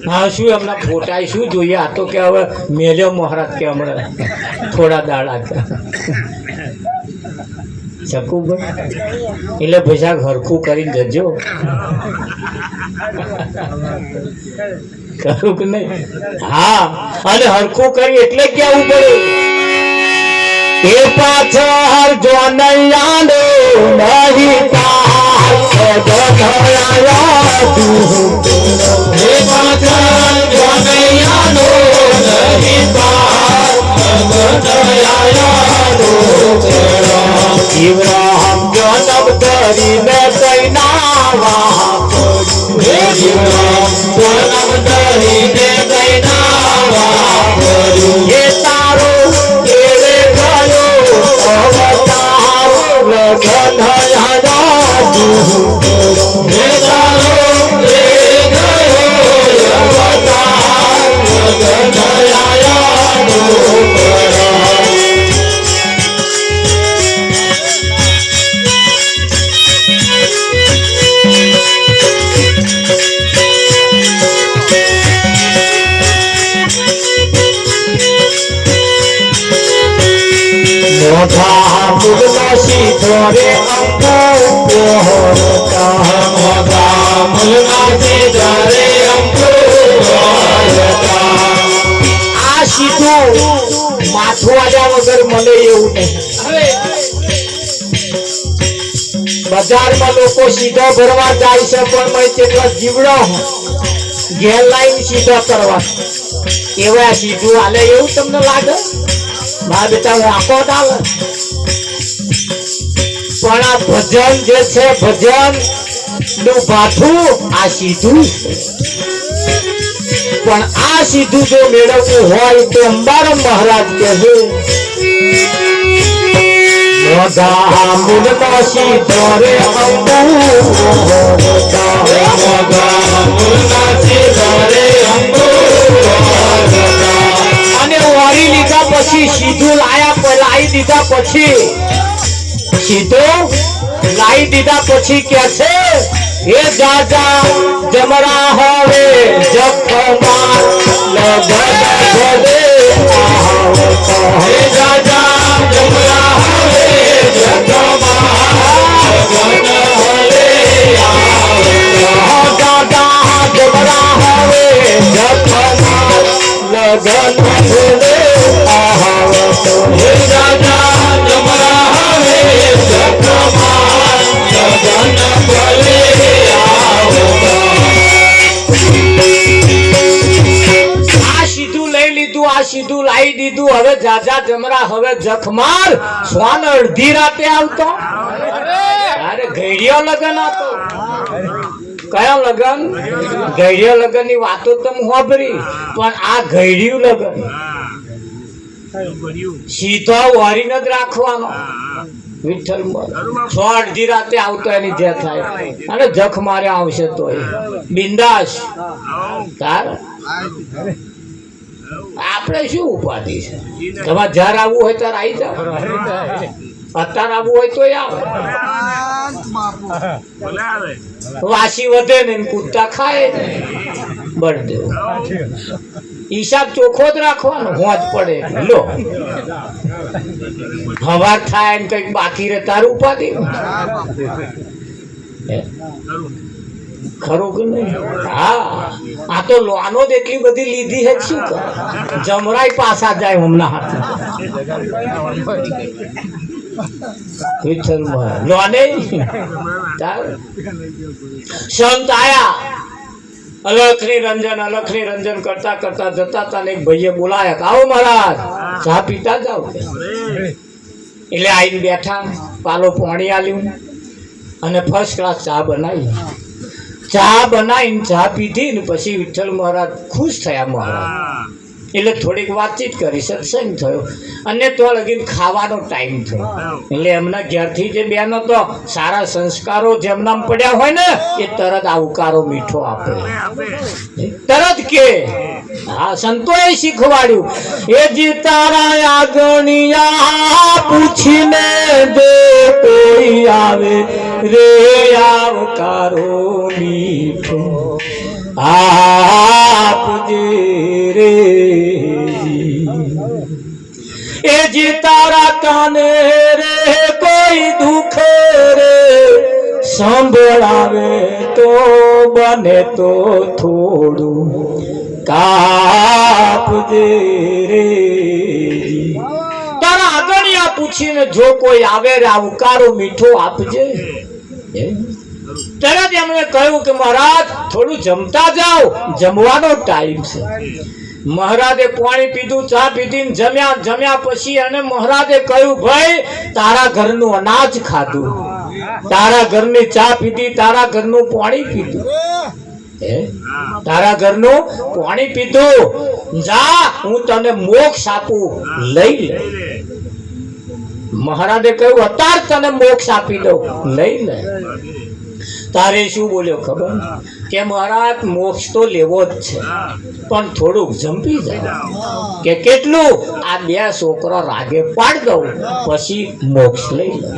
હા શું એમના ફોટા શું જોઈએ? આ તો કે હવે મેલ્યો મહારાજ કે હમણાં થોડા દાડા કે શકુભાઈ એટલે પૈસા હરખું કરીને જજો કરું કે નહીં? હા અને હરખું કરી એટલે જ કહેવું પડે એ પાછળ જો નૈયાનો નહીં તાર એ પાછળ જો નૈયાનો નહીં તાર ઇબ્રાહિમ જન્મ ધરીને કૈનાવા જન્મ ધરીને કૈનાવા એ તારો કેળે ગયો અવતાર લગન હયાતું એ તારો કેળે ગયો અવતાર લગન હયાતું મોઢા મુગલો સીધો રે અંકો મોઢા મુગલો સીધો રે અંકો આ સીધું માથું આલ્યા વગર મળે એવું નહીં. બજારમાં લોકો સીધો ભરવા જાય છે પણ મેં કેટલા જીવડો ઘેર લાઈન સીધો કરવા એવા સીધું હાલે એવું તમને લાગે? મારા બેટા હું આખો ડાલ પણ આ ભજન જે છે ભજન નું ભાથું આ સીધું પણ આ સીધું જો મેળવવું હોય તો અંબારામ મહારાજ કહે મોઢા મુગલો સીધો રે અંબુ અને વારી લીધા પછી સીધું લાવી દીધા પછી સીધું લાવી દીધા પછી કે છે હે જાજા જમરા હવે જખમાર લગન ભલે આવતો હે જાજા જમરા હવે જખમાર લગન ભલે આવતો જાજા જમરા હવે જખમાર લગન ભલે આવતો હે જાજા જમરા હવે જખમાર લગન ભલે આ સીધું લાવી દીધું. હવે જાજા જમરા હવે જખમાર શ્વાન અડધી રાતે આવતો. અરે ઘડિયો લગન હતો. કયો લગન? ઘડિયો લગન ની વાતો તમે સાંભળી પણ આ ઘડિયું લગન સીધો વારીને જ રાખવાનો. વિઠ્ઠલ અડધી રાતે આવતો એની જે થાય અને જખ મારે આવશે તો બિંદાસ તાર આપણે શું ઉપાધિ છે? તમારે જ્યારે આવવું હોય ત્યારે આવી જાવ, અત્યારે આવવું હોય તો આવે. વાસી વધે ને કૂદતા ખાય બળ દેવું. હિસાબ ચોખ્ખો જ રાખવાનો. હોજ પડે લો હવાર થાય ને કઈક બાકી રહે તારું ઉપાધિ ખરું કે નહીં? હા આ તો લોનો જ એટલી બધી લીધી છે શું કરે? જમરાય પાછા જાય હમણાં હાથ લોને સંત આયા અલખની રંજન કરતા કરતા જતા હતા ને એક ભાઈએ બોલાયા આવો મહારાજ ચા પીતા જાવ. એટલે આવીને બેઠા, પાલો પાણી આલ્યું અને ફર્સ્ટ ક્લાસ ચા બનાવી. ચા બનાવીને ચા પીધી ને પછી વિઠ્ઠલ મહારાજ ખુશ થયા. મહારાજ એટલે થોડીક વાતચીત કરી, સત્સંગ થયો અને તો લગીને ખાવાનો ટાઈમ થયો. એટલે એમના ઘેરથી જે બેનો તો સારા સંસ્કારો જેમના પડ્યા હોય ને એ તરત આવકારો મીઠો આપે, તરત કે હા સંતોએ શીખવાડ્યું એ જી તારા આગણિયા પૂછીને દે કોઈ આવે રે આવકારો મીઠો આપજે રે એ જી તારા કાને રે કોઈ દુઃખ રે સંભળાવે તો બને તો થોડું કાપજે રે. તારા આગળિયા પૂછીને જો કોઈ આવે રે આવકારો મીઠો આપજે. તરત એમણે કહ્યું કે મહારાજ થોડું જમતા જાઓ, જમવાનો ટાઈમ છે. મહારાજે પાણી પીધું, ચા પીધી, જમ્યા પછી અને મહારાજે કહ્યું ભાઈ તારા ઘરનું અનાજ ખાધું, તારા ઘરની ચા પીધી, તારા ઘરનું પાણી પીધું, તારા ઘરનું પાણી પીધું, જા હું તને મોક્ષ આપું, લઈ લે. મહારાજે કહ્યું અત્યારે તને મોક્ષ આપી દઉં, લઈ લે. તારે શું બોલ્યો ખબર કે મહારાજ મોક્ષ તો લેવો જ છે પણ થોડુંક જંપી જાય. કે કેટલું? આ 2 છોકરા રાગે પાડ દઉં પછી મોક્ષ લઈ લે.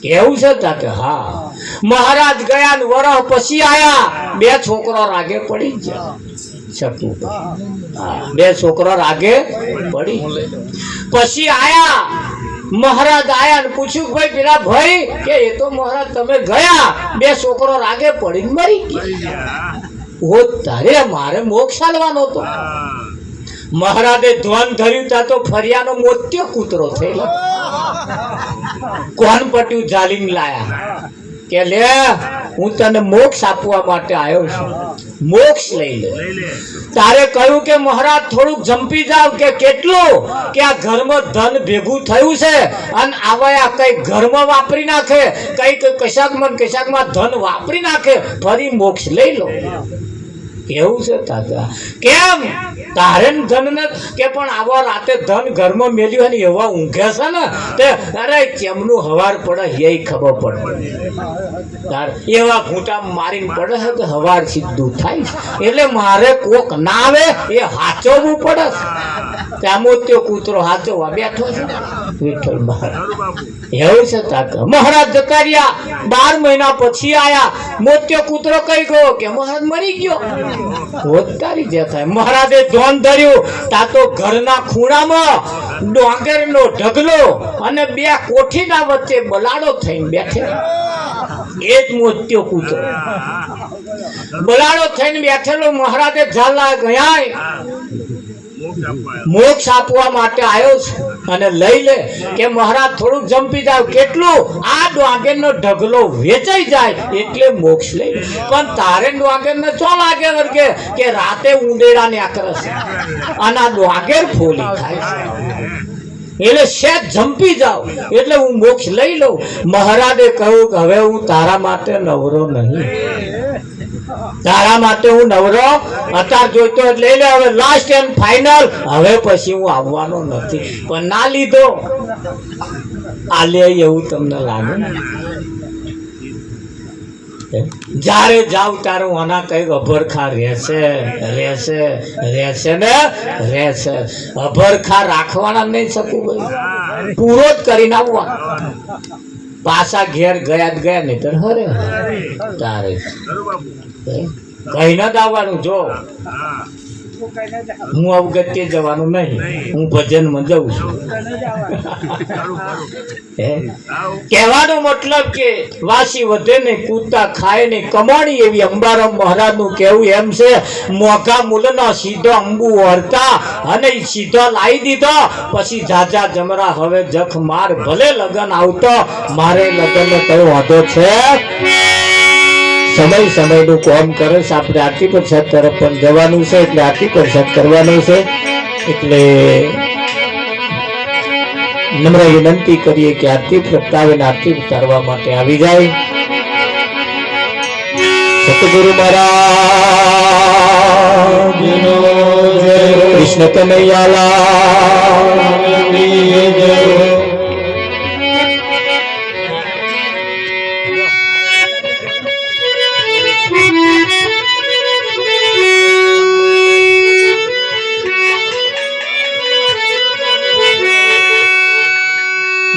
કેવું છે તા કે હા. મહારાજ ગયા ને વરહ પછી આયા, 2 છોકરા રાગે પડી ગયા. શકું 2 છોકરા રાગે પડી પછી આયા. મહારાજ આયા ને પૂછ્યું ભાઈ પેલા ભાઈ કે એ તો મહારાજ તમે ગયા, 2 છોકરો રાગે પડીને મરી ગયા. ઓ તારે મારે મોક્ષ આલવાનો હતો. મહારાજે ધ્વન ધર્યું તા તો ફરિયાનો મોત્યો કૂતરો થયેલો. કોણ પટ્યું જાલીને લાયા કે લે હું તને મોક્ષ આપવા માટે આવ્યો છું, મોક્ષ લઈ લે. તારે કહ્યું કે મહારાજ થોડુંક જંપી જાવ. કે કેટલું? કે આ ઘરમાં ધન ભેગું થયું છે અને આવા કઈ ઘરમાં વાપરી નાખે, કઈ કશાકમાં ધન વાપરી નાખે, ફરી મોક્ષ લઈ લો. કેવું છે તાતા? કેમ તારે ધન ને કે પણ આવા રાતે ધન ઘરમાં મેલ્યું ને એવા ઊંઘે છે ને તે અરે કેમનું હવાર પડે એ ખબર પડે. તાર એવા ઘૂંટા મારીને પડે છે કે હવાર સીધું થાય. એટલે મારે કોક ના આવે એ હાચવવું પડે. ત્યાં મોત્યો કૂતરો હાચવવા બેઠો છે વિઠ્ઠલ મહારાજ. એવું છે તાતા? મહારાજ જતા રહ્યા, 12 મહિના પછી આયા. મોત્યો કૂતરો કઈ ગયો કે મહારાજ મરી ગયો. હોતારી જે થાય. મહારાજે ધ્યાન ધર્યું તા તો ઘરના ખૂણામાં ડોંગરનો ઢગલો અને 2 કોઠીના વચ્ચે બલાડો થઈને બેઠે. એ જ મોત્યો કૂતરો બલાડો થઈને બેઠેલો. મહારાજે ઝાલા ગયા મોક્ષ આપવા માટે આવ્યો છે અને લઈ લે. કે મહારાજ થોડુંક જંપી જાવ. કેટલું? આ ડોંગરનો ઢગલો વેચાઈ જાય એટલે મોક્ષ લઈ લે. પણ તારે ડોંગરને ચો લાગે વર્ગે કે રાતે ઉંદેડા ને આકરસ અને આ ડોંગર ફોલી થાય છે. એટલે શેત જંપી જાવ એટલે હું મોક્ષ લઈ લઉં. મહારાજે કહ્યું કે હવે હું તારા માટે નવરો નહીં, તારા માટે હું નવરો અત્યારે જોઈતો લઈ લે. હવે લાસ્ટ એન્ડ ફાઇનલ, હવે પછી હું આવવાનો નથી. પણ ના લીધો આ લે એવું તમને લાગે? જ્યારે જાવ ત્યારે આના કઈક અભરખા રહેશે ને રહેશે. અભરખા રાખવાના નહીં શકું ભાઈ, પૂરો જ કરીને આવવા. પાછા ઘેર ગયા નહીં તો હરે તારે કઈ ન આવવાનું. જો હું અવગત્ય જવાનું નહીં, હું ભજનમાં જઉં છું. કહેવાનો મતલબ કે વાસી વધે ને કૂતા ખાય ને કમાણી એવી અંબારામ મહારાજ નું કેવું એમ છે. મોઘા મૂલનો સીધો અંબુ વળતા અને સીધો લાવી દીધો. પછી જાજા જમરા હવે જખ માર, ભલે લગન આવતો મારે લગન નો કયો વાંધો છે. સમયનું કોમ કરે છે. આપણે આરતી પ્રસાદ તરફ પણ જવાનું છે એટલે આરતી પ્રસાદ કરવાનો છે. એટલે નમ્ર વિનંતી કરીએ કે આરતી પ્રગટાવીને આરતી ઉતારવા માટે આવી જાય. સતગુરુ મહારાજ કૃષ્ણ કનૈયાલાલ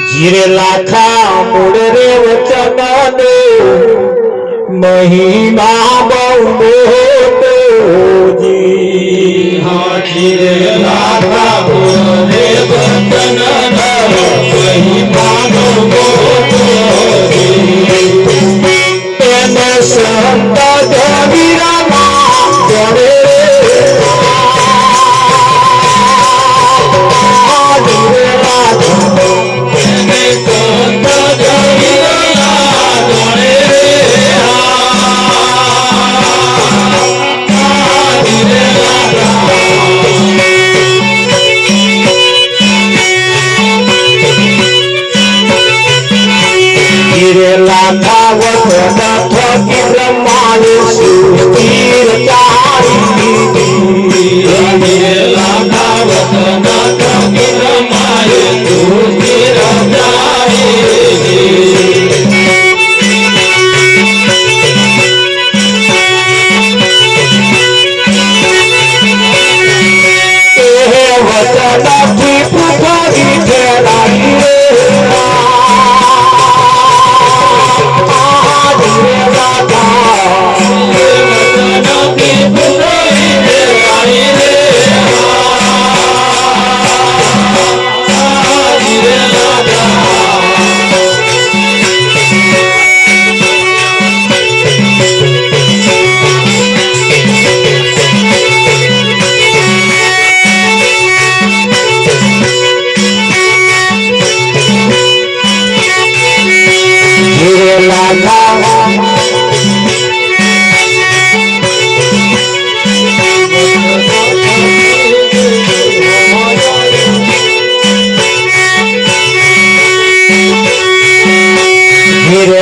જીરે લાખા મૂળ રે વચન દે મહિમા બહુ મોટો જી જીરે લાખા મૂળ રે વચન દે મહિમા બહુ મોટો જી એને સંત જવીરામાં જોડે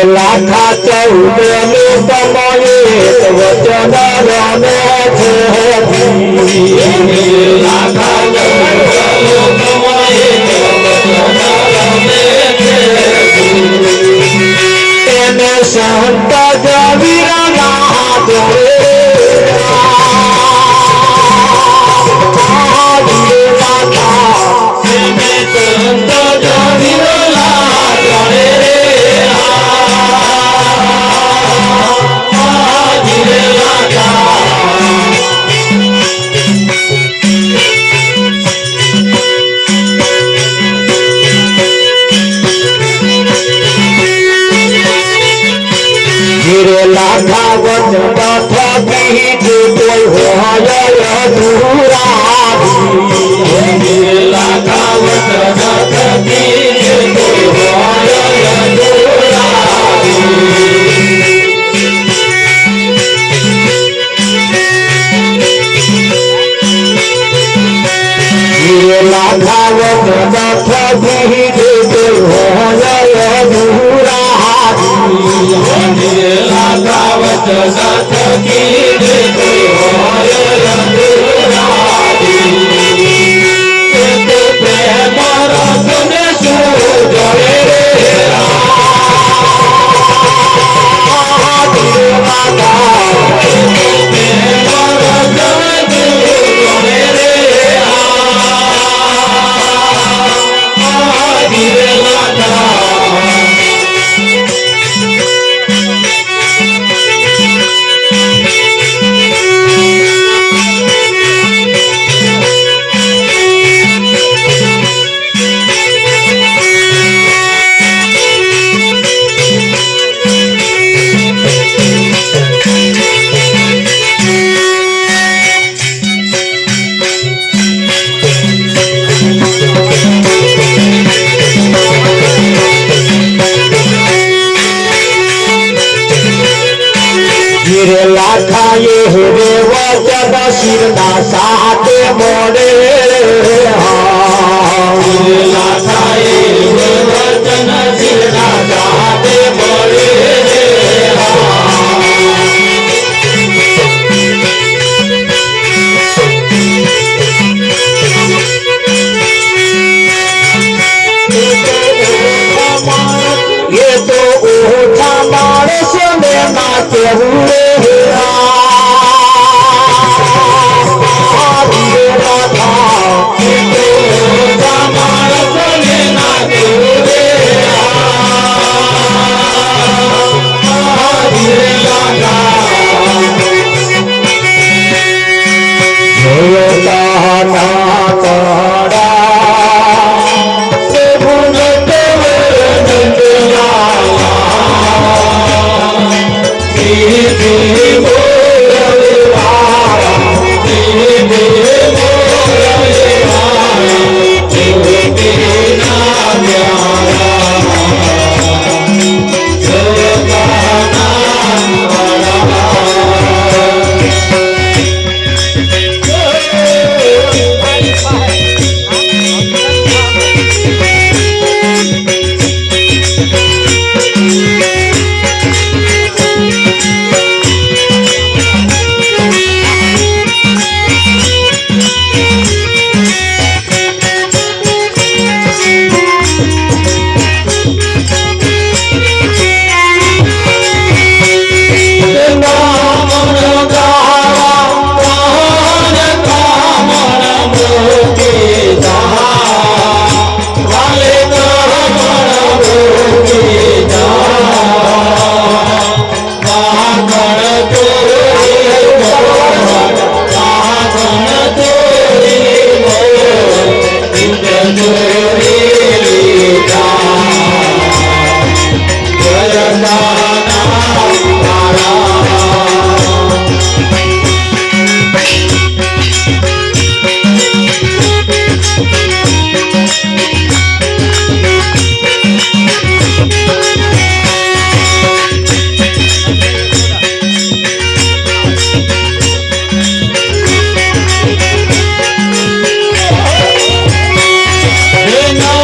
લાખા ચૌદની સમયે વચન રમે છે લાખા ચૌદની સમયે વચન રમે છે એને સંત જવીરાના જોડે લાખા વચન થકી જે કોઈ હોય અધૂરા લાખા વચન થકી જે કોઈ હોય અધૂરા લાખા વચન થકી જે કોઈ હોય અધૂરા લાખા વચન થકી જે કોઈ હોય અધૂરા પ્રેમ રસને શું જોડે ના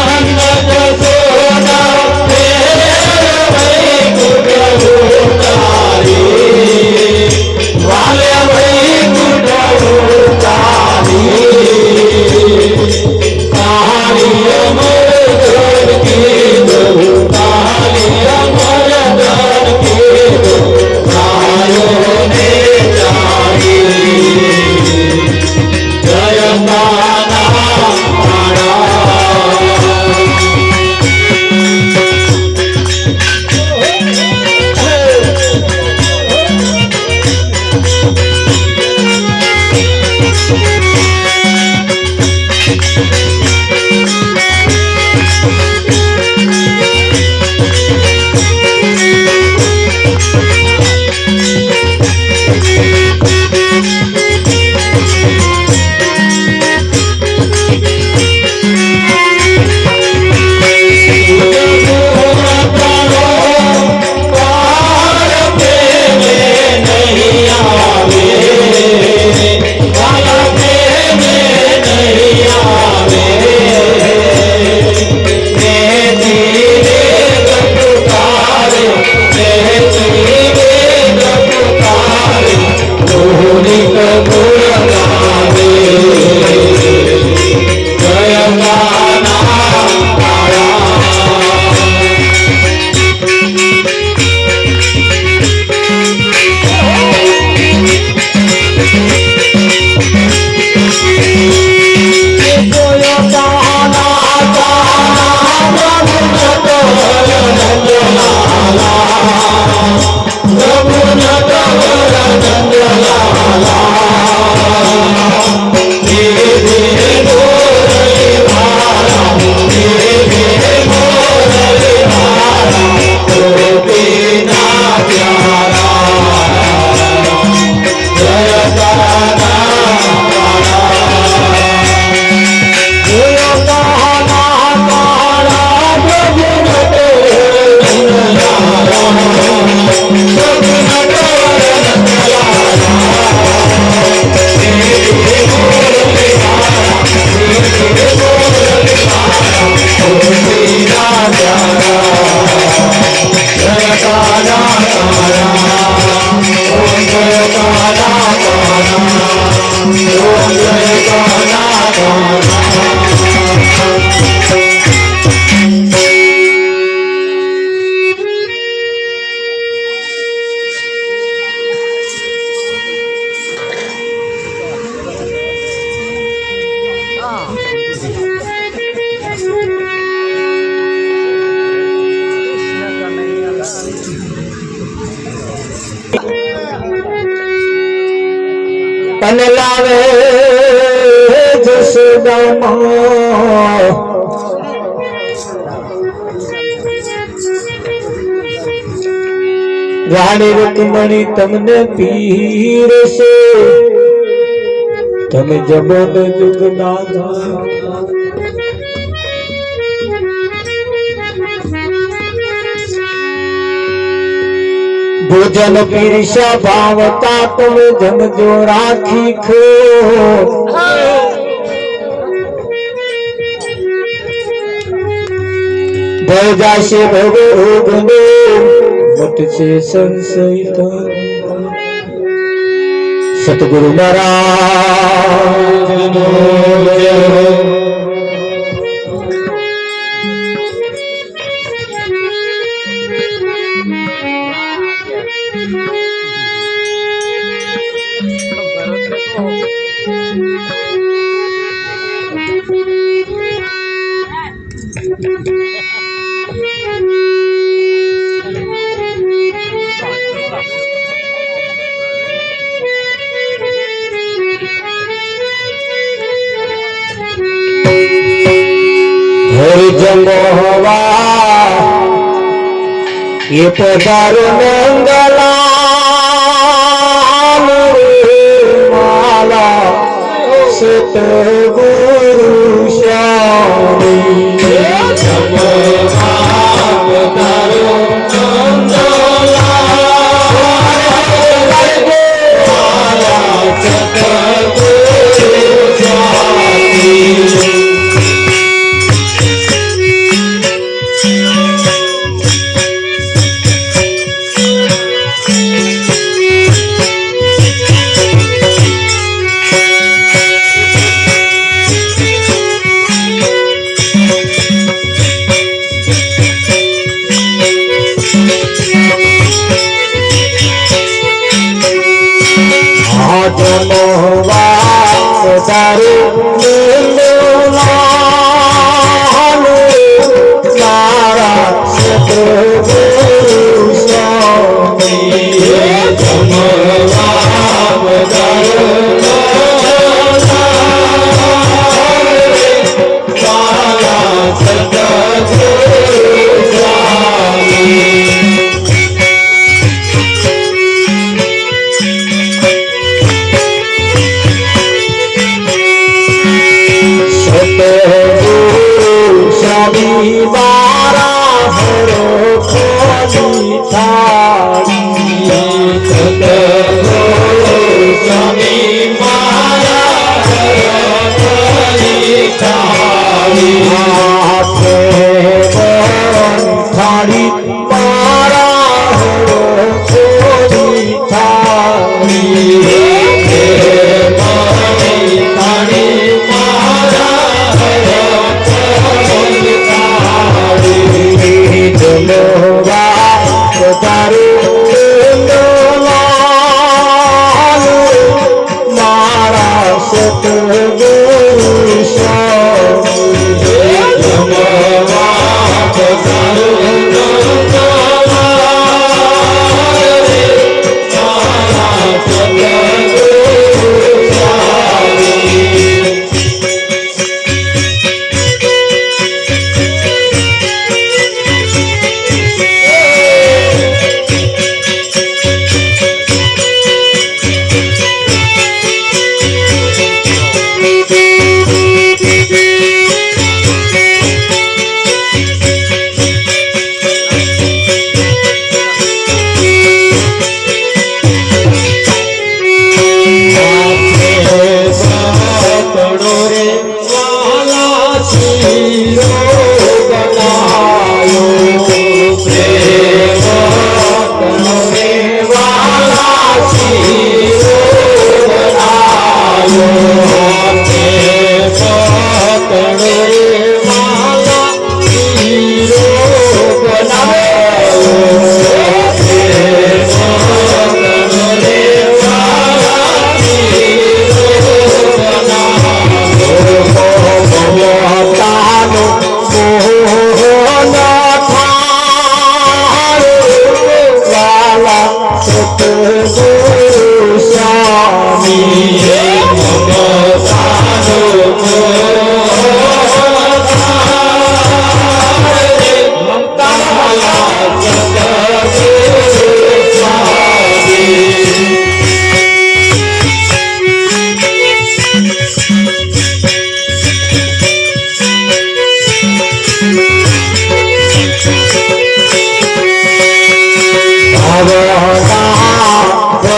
ધન લાવે જસોદામાં રાણી રૂકમણી તમને પીરશે તમે જબોદ જુગદાધા ભોજન પીરસા ભાવતા તમે જમજો રાખી ખો ભજાશે ભગોગને મટશે સંશય સતગુરુ મહારાજનો જય જમવા એ પધારો મંગલા માલા સતગુરુ સ્વામી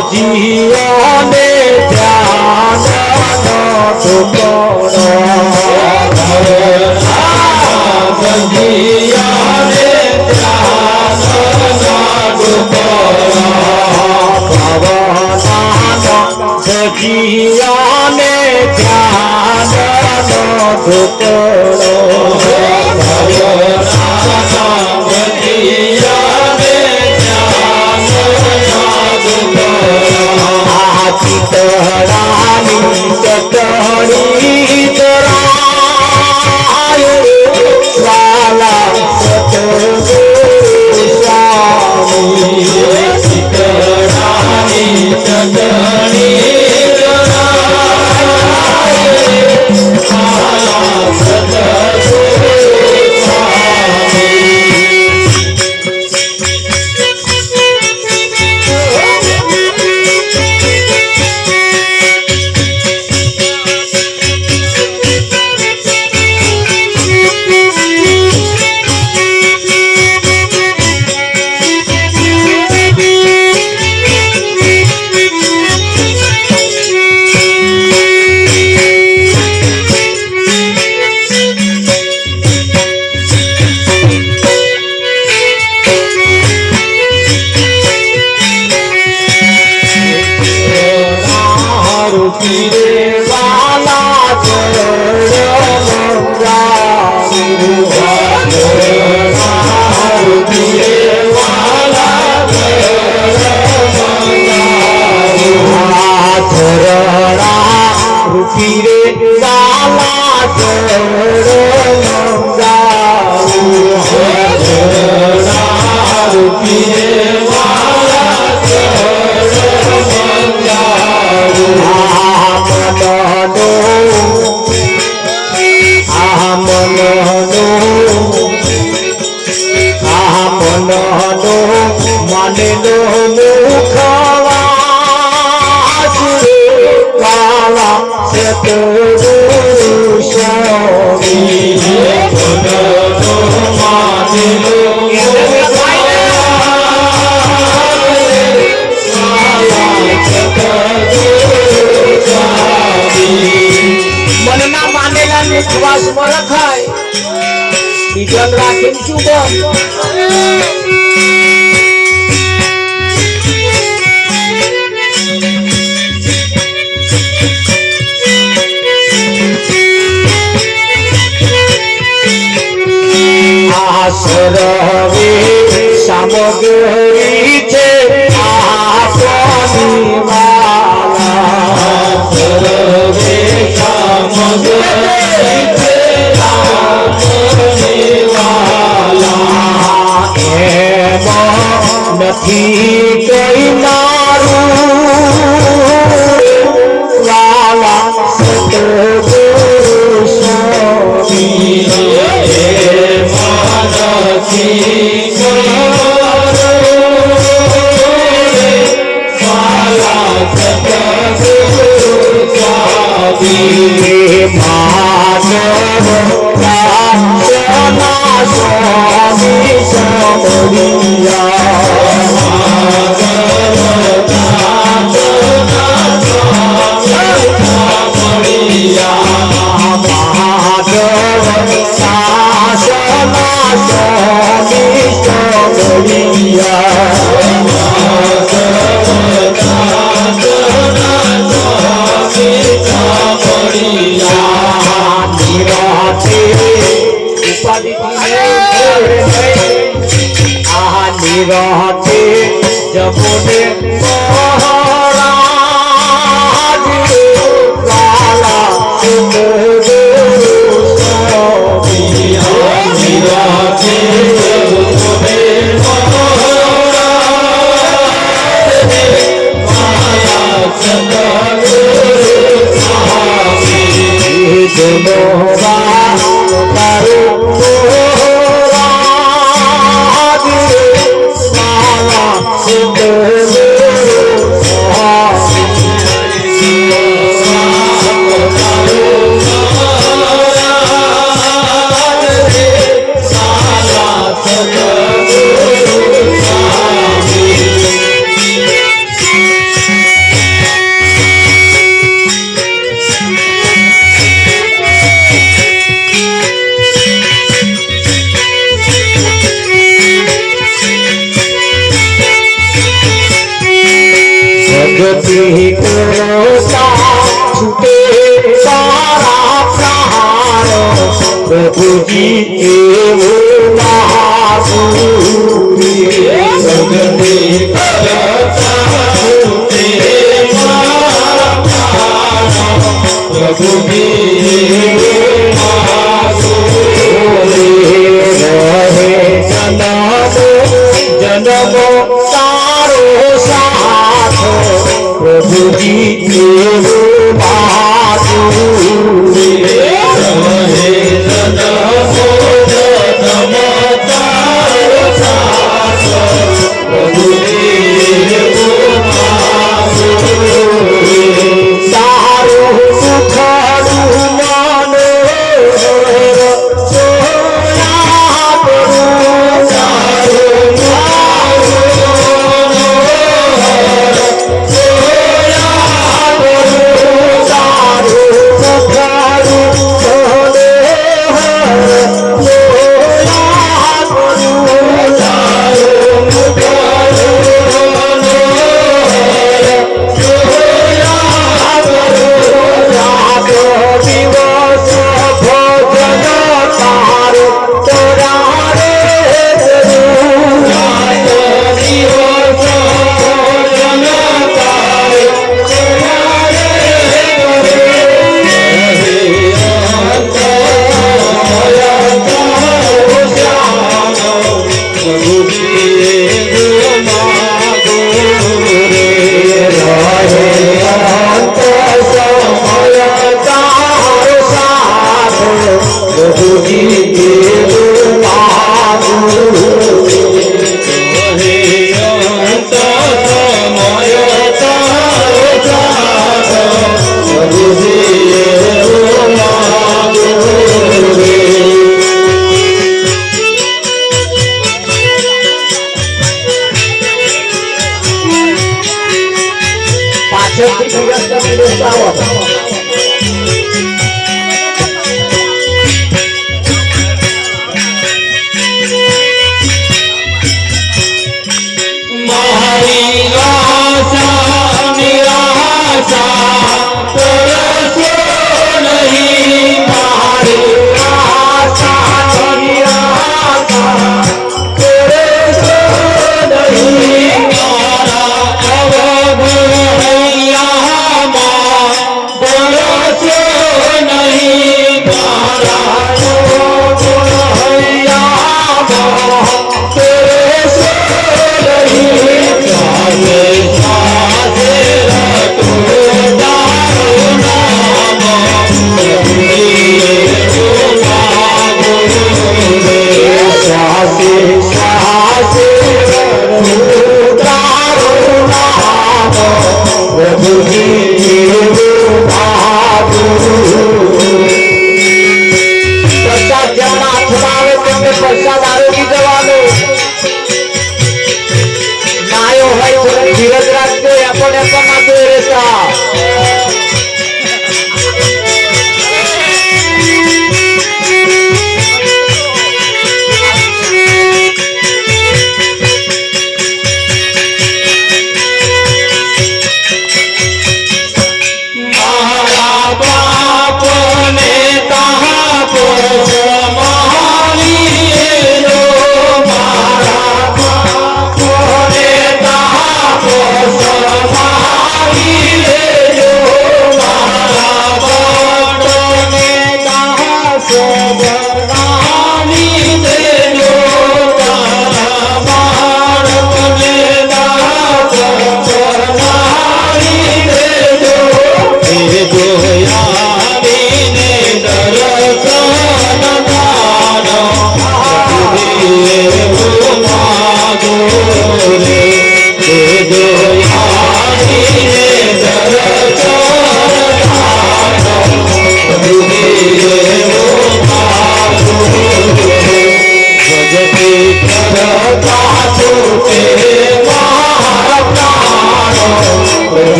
સજીઓને ધ્યાનનો ટુકડો સજીયાને ધ્યાનનો ભવનાનો સજીઓને ધ્યાનનો ટુકડો ચિતરાની ચટણી ચરાય વાલા સતગુરુ સ્વામી ચિતરાની ચટણી મનના માનેલા વિશ્વાસમાં રખાય બીજન રાખીને શું સર્વે સામગ્રી છે આપની વાલા સર્વે સામગ્રી છે આપની વાલા એમાં નથી કઈ મારું વાલા સતગુરુ સ્વામી रहते जमुने महाराज वाला सतगुरु स्वामी रहते जमुने महाराज वाला सतगुरु स्वामी પ્રભુજી એવું માગું સગને કરતા તે પ્રભુજી જન્મો તારો સાથ પ્રભુજી એવું માગું તારું સુખડું મને સોયા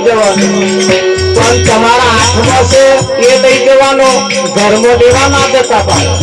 કરું પણ તમારા હાથમાં છે એ લઈ જવાનો, ઘરમાં લેવા ના દેતા પાડો.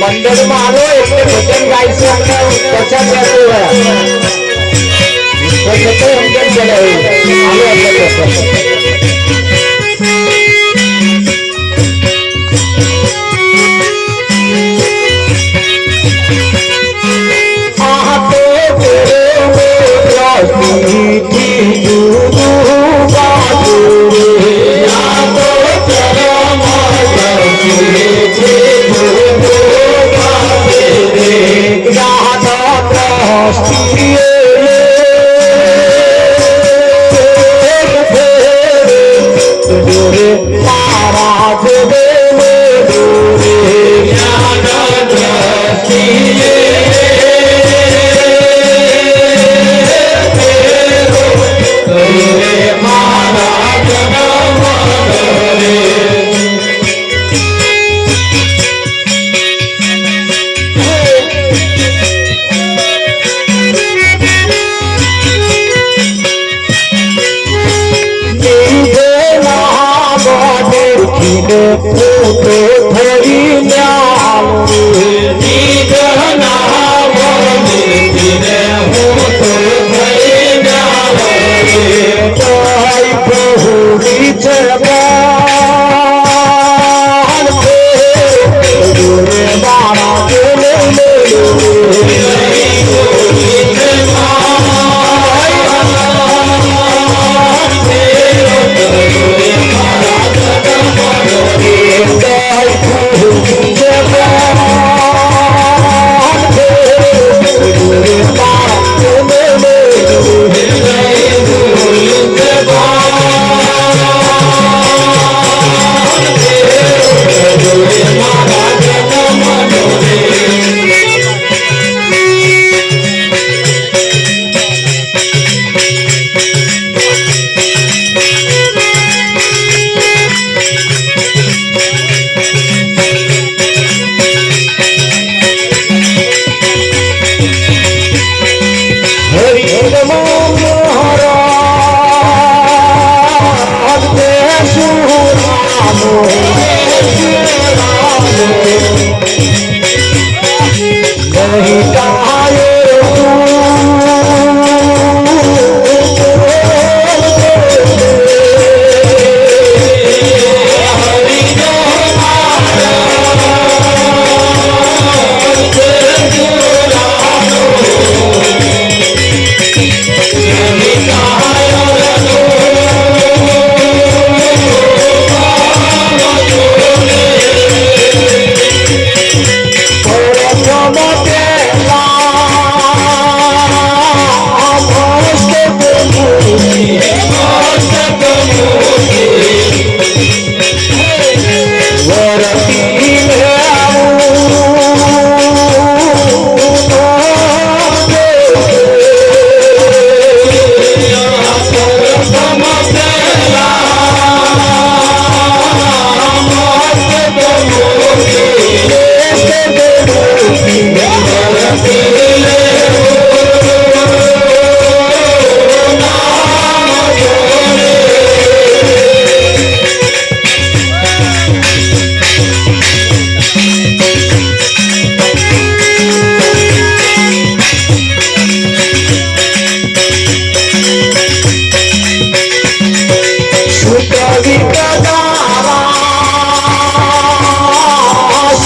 મંડળ માં આવો એટલે ભજન ગાય છે અમને પછાડ જતો હોય તો જતો સમજણ પડે આવો એટલે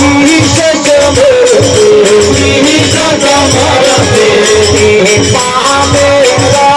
शीश समर्पे पामेगा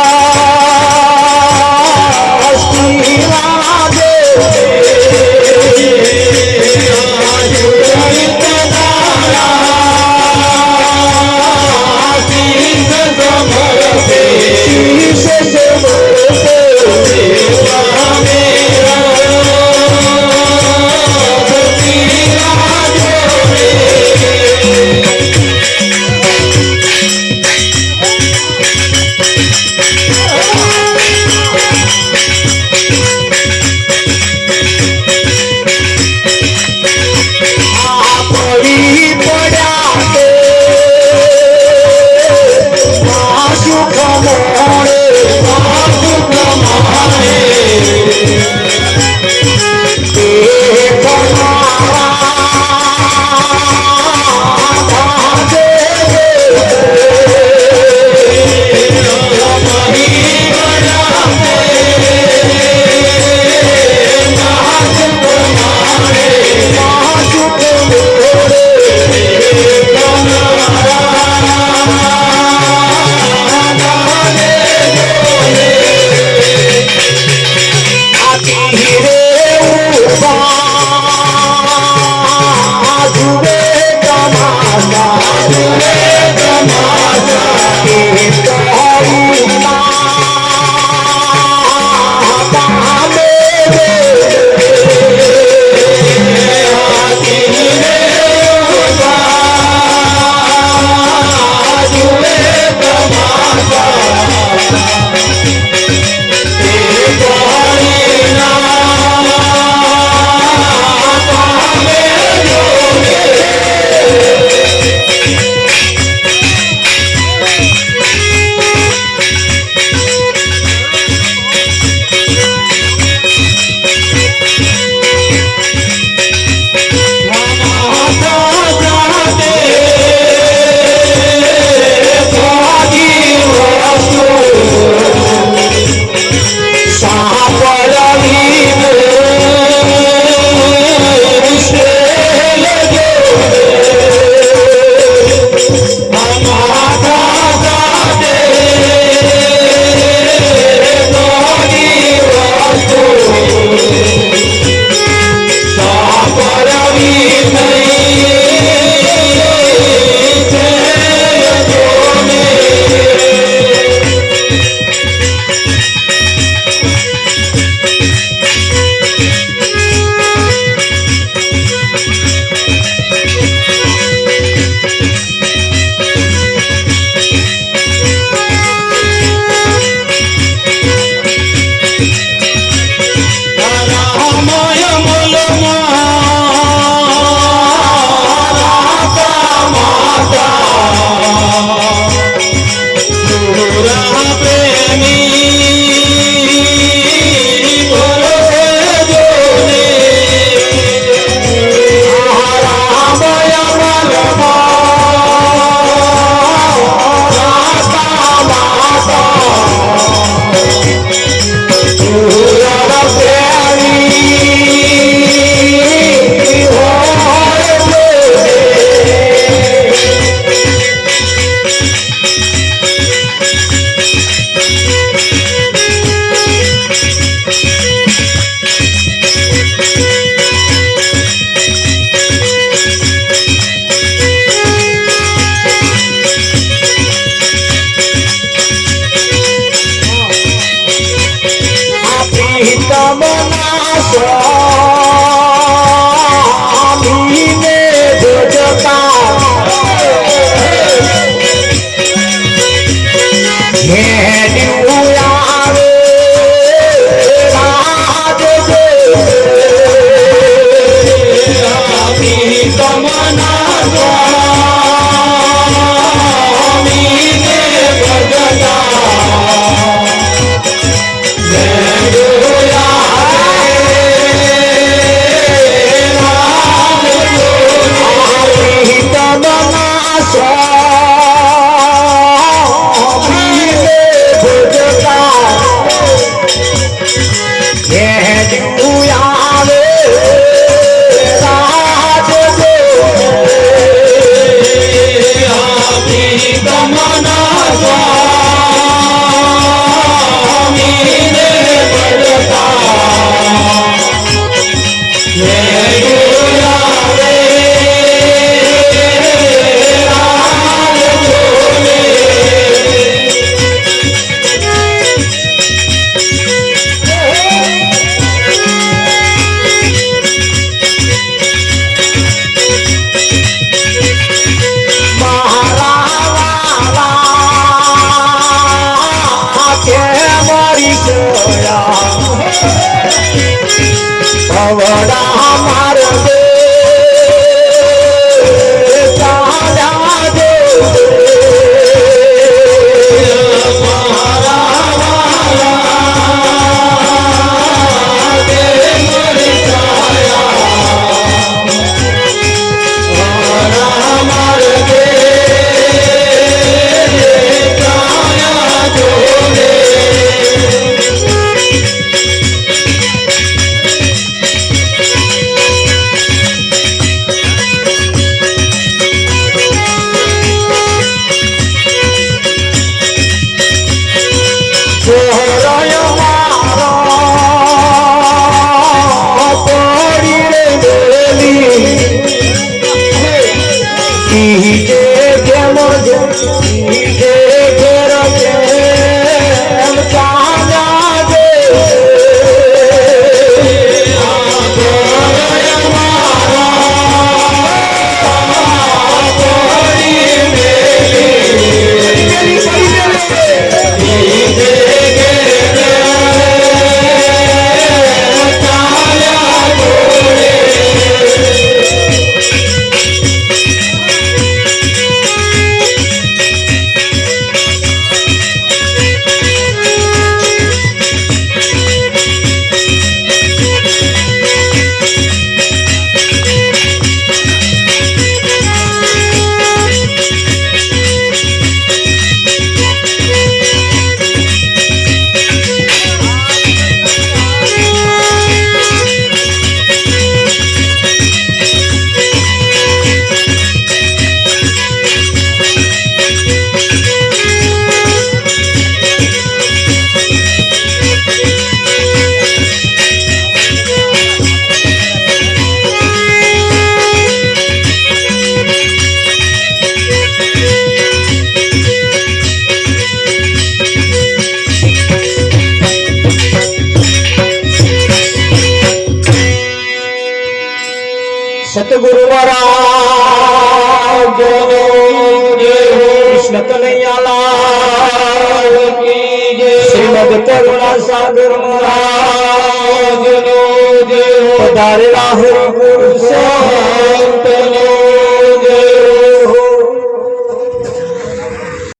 સદગુરુ મહારાજ કૃષ્ણ કનૈયાલાલ શ્રીમદ કરુણા સાગર મહારાજ પધારેલા હરિ પુરુષ